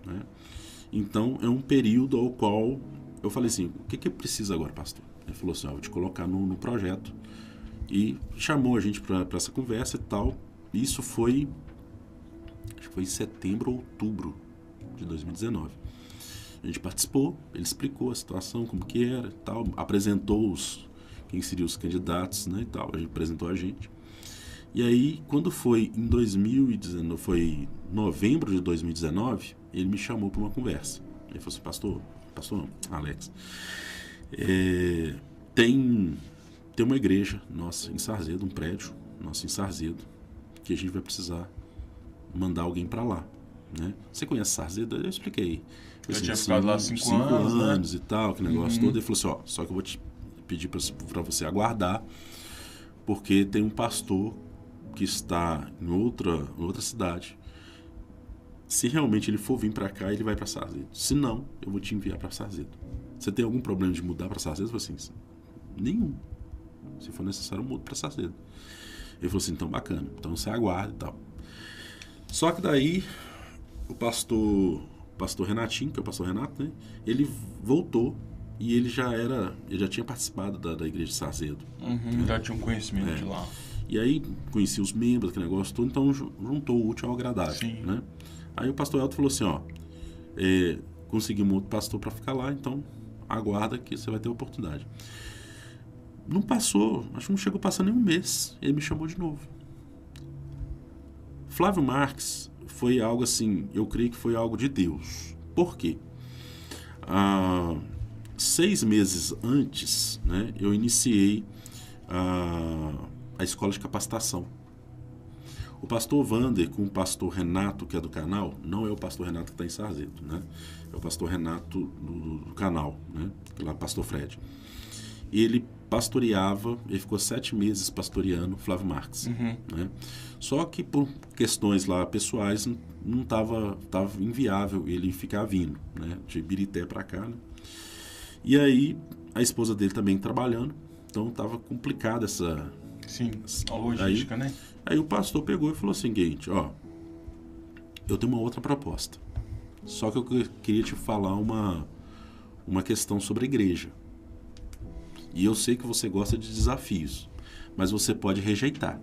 né? Então é um período ao qual eu falei assim, o que precisa agora, pastor? Ele falou assim, vou te colocar no projeto. E chamou a gente para essa conversa e tal. Isso foi, acho que foi em setembro ou outubro de 2019. A gente participou, ele explicou a situação, como que era e tal, apresentou quem seriam os candidatos, né, e tal, a gente apresentou a gente. E aí, quando foi em 2019, foi novembro de 2019, ele me chamou para uma conversa. Ele falou assim, pastor não, Alex, tem uma igreja nossa em Sarzedo, um prédio nosso em Sarzedo, que a gente vai precisar mandar alguém para lá, né? Você conhece Sarzedo? Eu expliquei. Eu tinha ficado lá 5 anos, né? E tal, que negócio todo. Ele falou assim, só que eu vou te pedir para você aguardar, porque tem um pastor que está em outra cidade. Se realmente ele for vir para cá, ele vai para Sarzedo. Se não, eu vou te enviar para Sarzedo. Você tem algum problema de mudar para Sarzedo? Eu falei assim, nenhum. Se for necessário, eu mudo para Sarzedo. Ele falou assim, então bacana, então você aguarda e tal. Só que daí, o pastor Renatinho, que é o pastor Renato, né? Ele voltou e ele já tinha participado da igreja de Sarzedo. Já tinha um conhecimento de lá. E aí, conheci os membros, aquele negócio todo, então juntou o útil ao agradável. Sim. Né? Aí o pastor Elton falou assim, conseguimos outro pastor para ficar lá, então aguarda que você vai ter oportunidade. Não passou, acho que não chegou a passar nem um mês, ele me chamou de novo. Flávio Marques foi algo assim, eu creio que foi algo de Deus. Por quê? 6 meses antes, né, eu iniciei a escola de capacitação. O pastor Vander com o pastor Renato, que é do canal, não é o pastor Renato que está em Sarzedo, né? É o pastor Renato do canal, né? Lá, pastor Fred. Ele pastoreava, ele ficou 7 meses pastoreando Flávio Marques, né? Só que por questões lá pessoais não estava inviável ele ficar vindo, né? De Birité para cá, né? E aí a esposa dele também trabalhando, então estava complicada essa... Sim, a logística, né? Aí o pastor pegou e falou o seguinte, eu tenho uma outra proposta. Só que eu queria te falar uma questão sobre a igreja. E eu sei que você gosta de desafios, mas você pode rejeitar.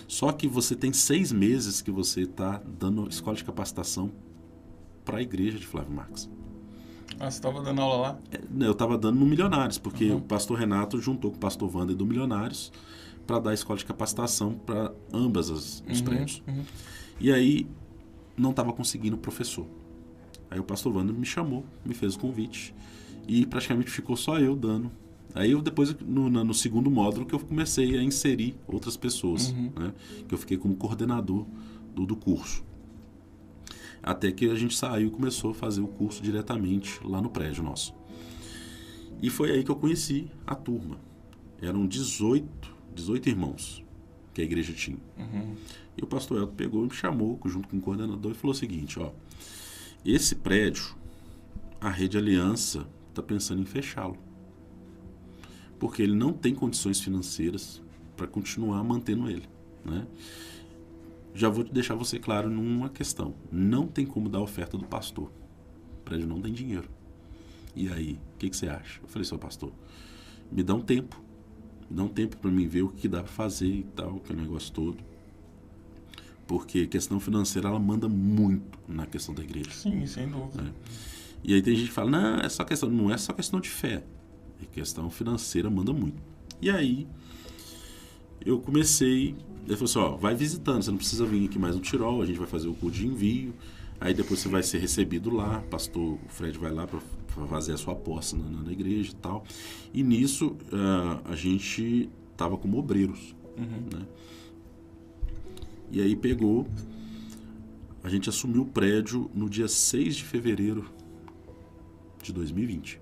Só que você tem 6 meses que você está dando escola de capacitação para a igreja de Flávio Marques. Ah, você estava dando aula lá? Eu estava dando no Milionários, porque o pastor Renato juntou com o pastor Wander do Milionários para dar escola de capacitação para ambas os prédios. E aí não estava conseguindo professor. Aí o pastor Wander me chamou, me fez o convite e praticamente ficou só eu dando. Aí eu depois, no segundo módulo, que eu comecei a inserir outras pessoas, né? Que eu fiquei como coordenador do curso. Até que a gente saiu e começou a fazer o curso diretamente lá no prédio nosso. E foi aí que eu conheci a turma. Eram 18 irmãos que a igreja tinha. E o pastor Elton pegou e me chamou junto com o coordenador e falou o seguinte, ó, esse prédio, a Rede Aliança está pensando em fechá-lo. Porque ele não tem condições financeiras para continuar mantendo ele, né? Já vou deixar você claro numa questão. Não tem como dar a oferta do pastor. O prédio não tem dinheiro. E aí, o que você acha? Eu falei, seu pastor, me dá um tempo. Me dá um tempo para mim ver o que dá para fazer e tal, aquele negócio todo. Porque questão financeira, ela manda muito na questão da igreja. Sim, sem dúvida. Né? E aí tem gente que fala, não, é só questão, não é só questão de fé. A questão financeira manda muito. E aí, eu comecei... Ele falou assim, ó, vai visitando, você não precisa vir aqui mais no Tirol, a gente vai fazer o culto de envio, aí depois você vai ser recebido lá, pastor Fred vai lá para fazer a sua posse na igreja e tal. E nisso, a gente tava como obreiros, né? E aí pegou, a gente assumiu o prédio no dia 6 de fevereiro de 2020.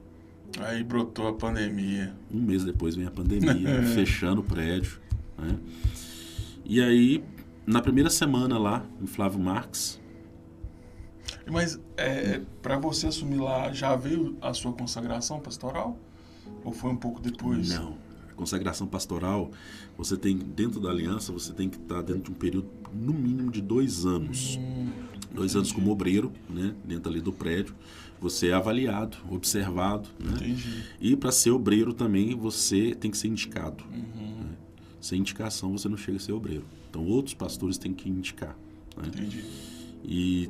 Aí brotou a pandemia. Um mês depois vem a pandemia, fechando o prédio, né? E aí, na primeira semana lá, em Flávio Marques... Mas, para você assumir lá, já veio a sua consagração pastoral? Ou foi um pouco depois? Não. A consagração pastoral, você tem, dentro da aliança, você tem que estar dentro de um período, no mínimo, de 2 anos. 2 anos como obreiro, né? Dentro ali do prédio. Você é avaliado, observado, né? Entendi. E para ser obreiro também, você tem que ser indicado. Né? Sem indicação, você não chega a ser obreiro. Então, outros pastores têm que indicar. Né? Entendi. E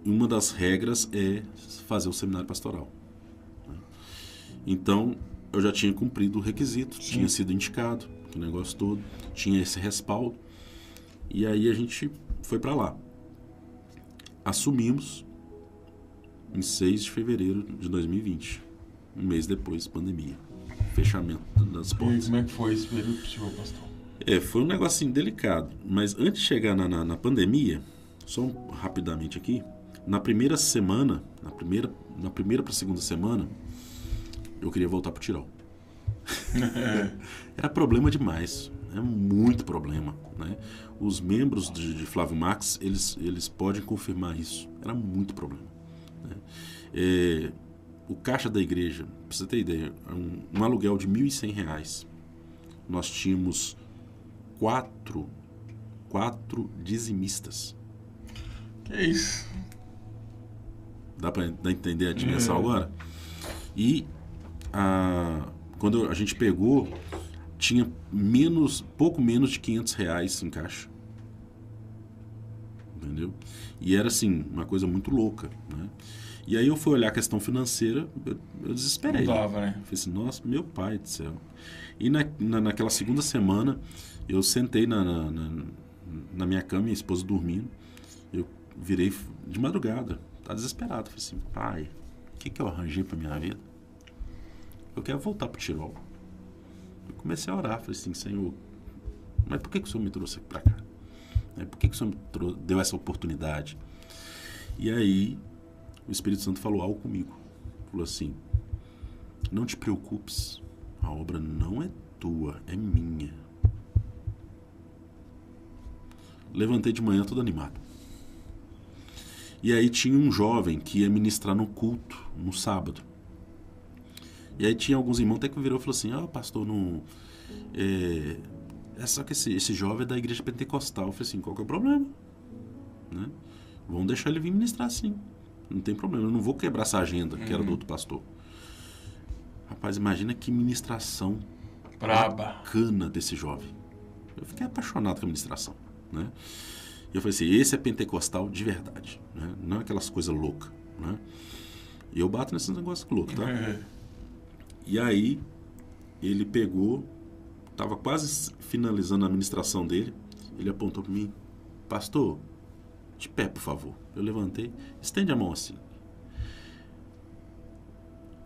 uma das regras é fazer o seminário pastoral. Né? Então, eu já tinha cumprido o requisito, tinha sido indicado, o negócio todo, tinha esse respaldo. E aí a gente foi para lá. Assumimos em 6 de fevereiro de 2020, um mês depois, pandemia, fechamento das portas. E como é que foi esse período pro senhor, pastor? Foi um negocinho delicado, mas antes de chegar na pandemia, só rapidamente aqui, na primeira semana, na primeira para a segunda semana, eu queria voltar pro Tirol. Era problema demais, muito problema, né? Os membros de Flávio Marques, eles podem confirmar isso, era muito problema, né? O caixa da igreja, pra você ter ideia, um aluguel de R$1.100, nós tínhamos 4 dizimistas. Que isso? Dá para entender a dimensão agora? E quando a gente pegou, tinha pouco menos de R$500 em caixa. Entendeu? E era assim, uma coisa muito louca, né? E aí eu fui olhar a questão financeira, eu desesperei. Não dava, né? Falei assim, nossa, meu pai do céu. E naquela segunda semana, eu sentei na minha cama, minha esposa dormindo, eu virei de madrugada, tá desesperado. Falei assim, pai, o que eu arranjei pra minha vida? Eu quero voltar pro Tirol. Eu comecei a orar, falei assim, Senhor, mas por que o Senhor me trouxe aqui pra cá? Por que o Senhor deu essa oportunidade? E aí, o Espírito Santo falou algo comigo. Falou assim, não te preocupes, a obra não é tua, é minha. Levantei de manhã todo animado. E aí tinha um jovem que ia ministrar no culto, no sábado. E aí tinha alguns irmãos até que virou e falou assim, pastor, não... É só que esse jovem é da igreja pentecostal. Eu falei assim, qual que é o problema? Né? Vamos deixar ele vir ministrar sim. Não tem problema, eu não vou quebrar essa agenda que era do outro pastor. Rapaz, imagina que ministração bacana desse jovem. Eu fiquei apaixonado com a ministração, né? E eu falei assim, esse é pentecostal de verdade, né? Não é aquelas coisas loucas, né? E eu bato nesses negócios loucos, tá? E aí, ele pegou, estava quase finalizando a ministração dele, ele apontou para mim, pastor, de pé, por favor. Eu levantei, estende a mão assim.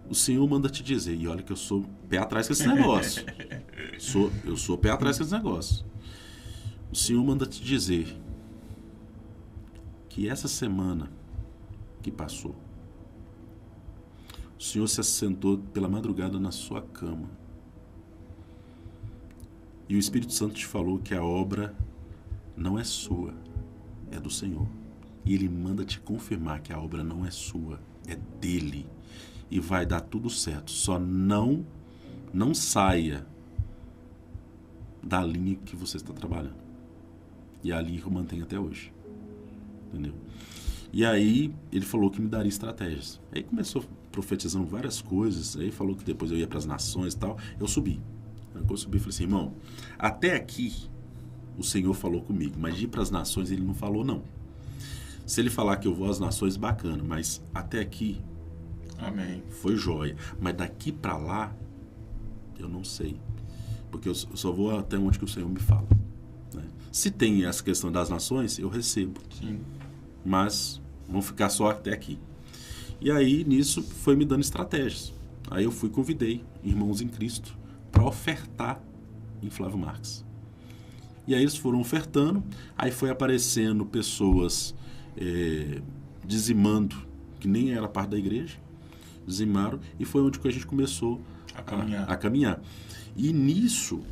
O Senhor manda te dizer, e olha que eu sou pé atrás com esse negócio. Eu sou pé atrás com esse negócio. O Senhor manda te dizer que essa semana que passou, o Senhor se assentou pela madrugada na sua cama. E o Espírito Santo te falou que a obra não é sua, é do Senhor. E Ele manda te confirmar que a obra não é sua, é dEle. E vai dar tudo certo. Só não saia da linha que você está trabalhando. E é a linha que eu mantenho até hoje. Entendeu? E aí ele falou que me daria estratégias. Aí começou profetizando várias coisas. Aí falou que depois eu ia para as nações e tal. Eu subi. Aí eu subi e falei assim, irmão, até aqui o Senhor falou comigo, mas de ir para as nações ele não falou não. Se ele falar que eu vou às nações, bacana, mas até aqui Amém. Foi jóia. Mas daqui para lá, eu não sei. Porque eu só vou até onde que o Senhor me fala. Né? Se tem essa questão das nações, eu recebo. Sim. Mas vão ficar só até aqui. E aí, nisso, foi me dando estratégias. Aí eu convidei irmãos em Cristo para ofertar em Flávio Marques. E aí eles foram ofertando. Aí foi aparecendo pessoas dizimando, que nem era parte da igreja. Dizimaram, e foi onde que a gente começou a caminhar. E nisso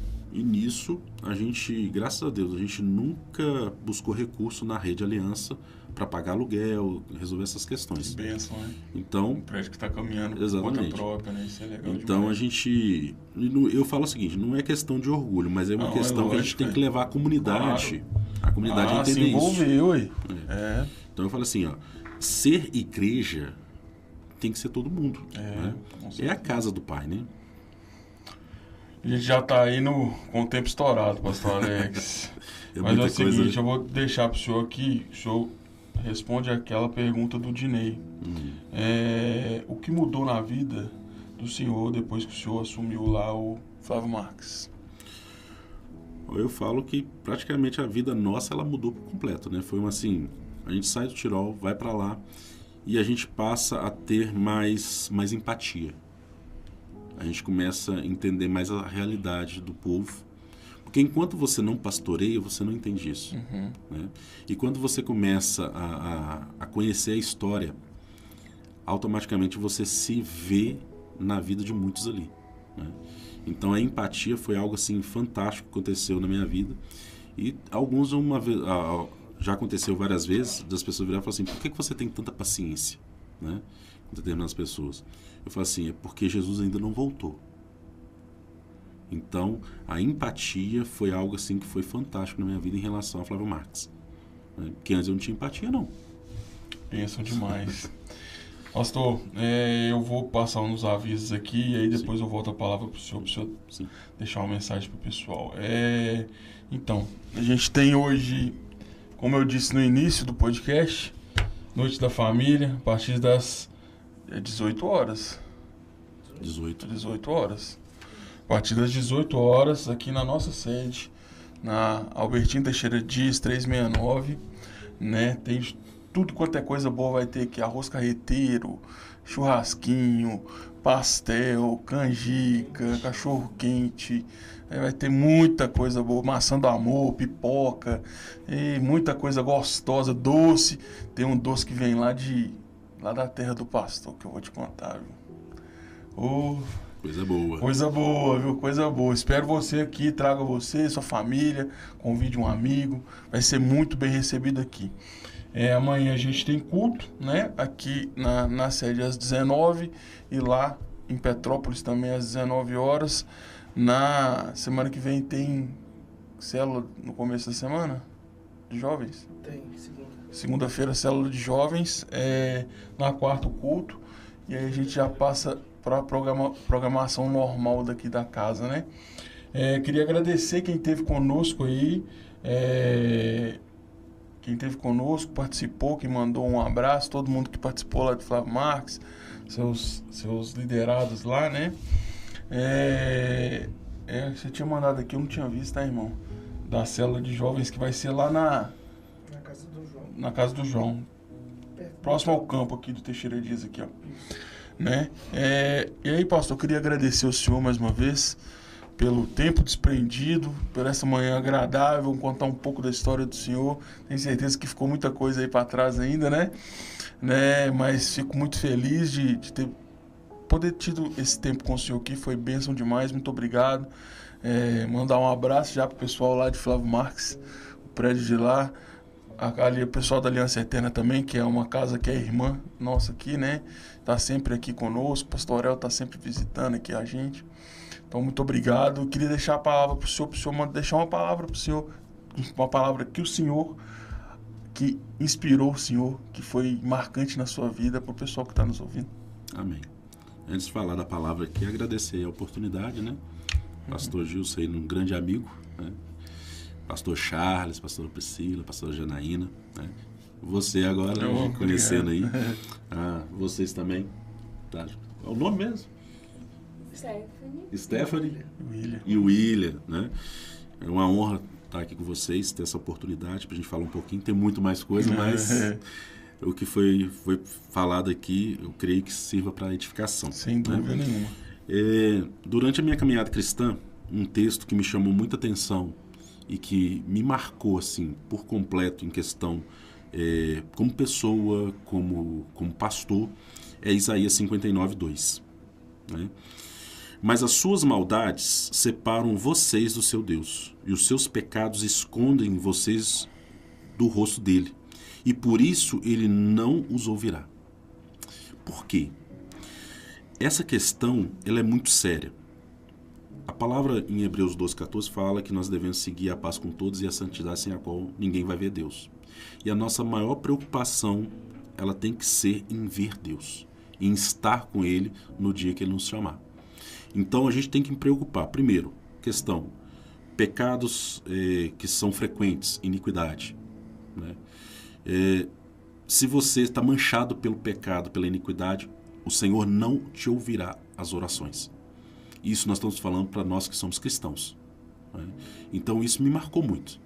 a gente, graças a Deus, a gente nunca buscou recurso na Rede Aliança para pagar aluguel, resolver essas questões. Que bênção, né? Então, um prédio que está caminhando exatamente. Por conta própria, né? Isso é legal então demais. A gente, eu falo o seguinte, não é questão de orgulho, mas é uma questão que a gente tem que levar a comunidade, a comunidade a entender se envolveu, isso. Então eu falo assim, ó, ser igreja tem que ser todo mundo. Né? É a casa do Pai, né? A gente já está aí com o tempo estourado, pastor Alex. Mas é o seguinte, eu vou deixar para o senhor aqui, o senhor responde aquela pergunta do Dinei. O que mudou na vida do senhor depois que o senhor assumiu lá o Flávio Marques? Eu falo que praticamente a vida nossa ela mudou por completo, né? Foi assim, a gente sai do Tirol, vai para lá, e a gente passa a ter mais empatia. A gente começa a entender mais a realidade do povo. Porque enquanto você não pastoreia, você não entende isso. Né? E quando você começa a conhecer a história, automaticamente você se vê na vida de muitos ali. Né? Então a empatia foi algo assim fantástico que aconteceu na minha vida. E alguns já aconteceu várias vezes, das pessoas virarem e falar assim, por que você tem tanta paciência, né, com determinadas pessoas? Eu falo assim, é porque Jesus ainda não voltou. Então, a empatia foi algo assim que foi fantástico na minha vida em relação a Flávio Marques. Né? Porque antes eu não tinha empatia, não. Pensam demais. Pastor, eu vou passar uns avisos aqui e aí depois eu volto a palavra para o senhor deixar uma mensagem para o pessoal. Então, a gente tem hoje, como eu disse no início do podcast, Noite da Família, a partir das 18 horas. 18 horas. A partir das 18 horas, aqui na nossa sede, na Albertino Teixeira Dias, 369, né? Tem tudo quanto é coisa boa, vai ter aqui arroz carreteiro, churrasquinho, pastel, canjica, cachorro quente, vai ter muita coisa boa, maçã do amor, pipoca, e muita coisa gostosa, doce. Tem um doce que vem lá da terra do pastor, que eu vou te contar, viu? Coisa boa. Coisa boa, viu? Coisa boa. Espero você aqui, traga você, sua família, convide um amigo, vai ser muito bem recebido aqui. Amanhã a gente tem culto, né? Aqui na sede às 19 e lá em Petrópolis também às 19 horas. Na semana que vem tem célula no começo da semana? de jovens? Tem, segunda. Segunda-feira, célula de jovens, na quarta o culto, e aí a gente já passa para a programação normal daqui da casa, né? Queria agradecer quem esteve conosco aí, quem esteve conosco, participou, que mandou um abraço, todo mundo que participou lá de Flávio Marques, seus liderados lá, né? Você tinha mandado aqui, eu não tinha visto, tá, irmão? Da célula de jovens que vai ser lá na casa do João. Na casa do João. Próximo ao campo aqui do Teixeira Dias, aqui, ó. Né? E aí, pastor, eu queria agradecer ao senhor mais uma vez pelo tempo desprendido, por essa manhã agradável, contar um pouco da história do senhor. Tenho certeza que ficou muita coisa aí para trás ainda, né? Mas fico muito feliz de poder tido esse tempo com o senhor aqui, foi bênção demais, muito obrigado. Mandar um abraço já pro pessoal lá de Flávio Marques, o prédio de lá, ali o pessoal da Aliança Eterna também, que é uma casa que é irmã nossa aqui, né? Tá sempre aqui conosco, o pastor Aurel tá sempre visitando aqui a gente. Então, muito obrigado. Eu queria deixar a palavra pro senhor deixar uma palavra pro senhor, uma palavra que o senhor, que inspirou o senhor, que foi marcante na sua vida, pro pessoal que tá nos ouvindo. Amém. Antes de falar da palavra aqui, agradecer a oportunidade, né? Pastor Gilson aí, um grande amigo, né? Pastor Charles, pastor Priscila, pastor Janaína, né? Você agora, conhecendo aí. Vocês também. Tá? É o nome mesmo? Stephanie. E o William, né? É uma honra estar aqui com vocês, ter essa oportunidade pra gente falar um pouquinho. Tem muito mais coisa, mas o que foi falado aqui, eu creio que sirva para edificação. Sem dúvida nenhuma. Durante a minha caminhada cristã, um texto que me chamou muita atenção e que me marcou assim por completo em questão como pessoa, como pastor, é Isaías 59:2, né? Mas as suas maldades separam vocês do seu Deus, e os seus pecados escondem vocês do rosto dele, e por isso ele não os ouvirá. Por quê? Essa questão ela é muito séria. A palavra em Hebreus 12:14 fala que nós devemos seguir a paz com todos e a santidade sem a qual ninguém vai ver Deus. E a nossa maior preocupação, ela tem que ser em ver Deus, em estar com Ele no dia que Ele nos chamar. Então a gente tem que me preocupar. Primeiro, questão, pecados que são frequentes, iniquidade, né? Se você está manchado pelo pecado, pela iniquidade, o Senhor não te ouvirá as orações. Isso nós estamos falando para nós que somos cristãos, né? Então isso me marcou muito.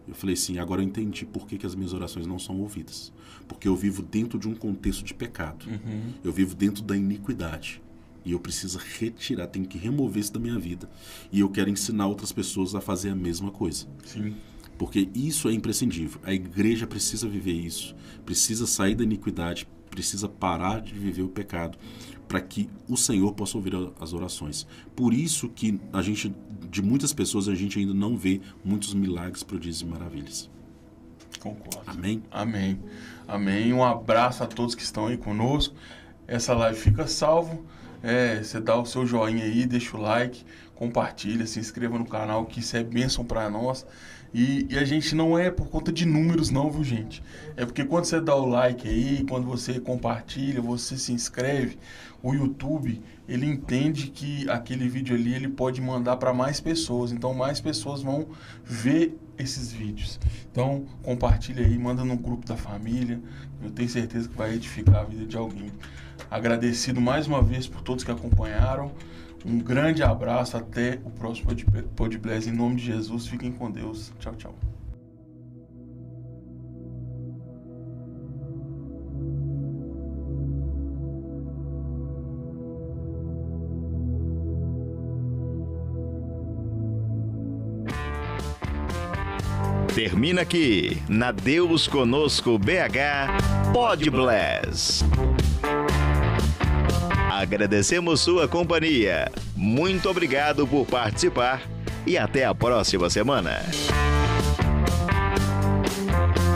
Eu falei assim, agora eu entendi por que as minhas orações não são ouvidas. Porque eu vivo dentro de um contexto de pecado. Eu vivo dentro da iniquidade. E eu preciso retirar, tenho que remover isso da minha vida. E eu quero ensinar outras pessoas a fazer a mesma coisa. Sim. Porque isso é imprescindível. A igreja precisa viver isso. Precisa sair da iniquidade. Precisa parar de viver o pecado. Para que o Senhor possa ouvir as orações. Por isso que de muitas pessoas, a gente ainda não vê muitos milagres, prodígios e maravilhas. Concordo. Amém? Amém. Amém. Um abraço a todos que estão aí conosco. Essa live fica salvo. Você dá o seu joinha aí, deixa o like, compartilha, se inscreva no canal, que isso é bênção para nós. E a gente não é por conta de números não, viu, gente? É porque quando você dá o like aí, quando você compartilha, você se inscreve, o YouTube, ele entende que aquele vídeo ali, ele pode mandar para mais pessoas. Então, mais pessoas vão ver esses vídeos. Então, compartilha aí, manda no grupo da família. Eu tenho certeza que vai edificar a vida de alguém. Agradecido mais uma vez por todos que acompanharam. Um grande abraço, até o próximo Pod Bless. Em nome de Jesus, fiquem com Deus. Tchau, tchau. Termina aqui, na Deus Conosco BH Pod Bless. Agradecemos sua companhia. Muito obrigado por participar e até a próxima semana.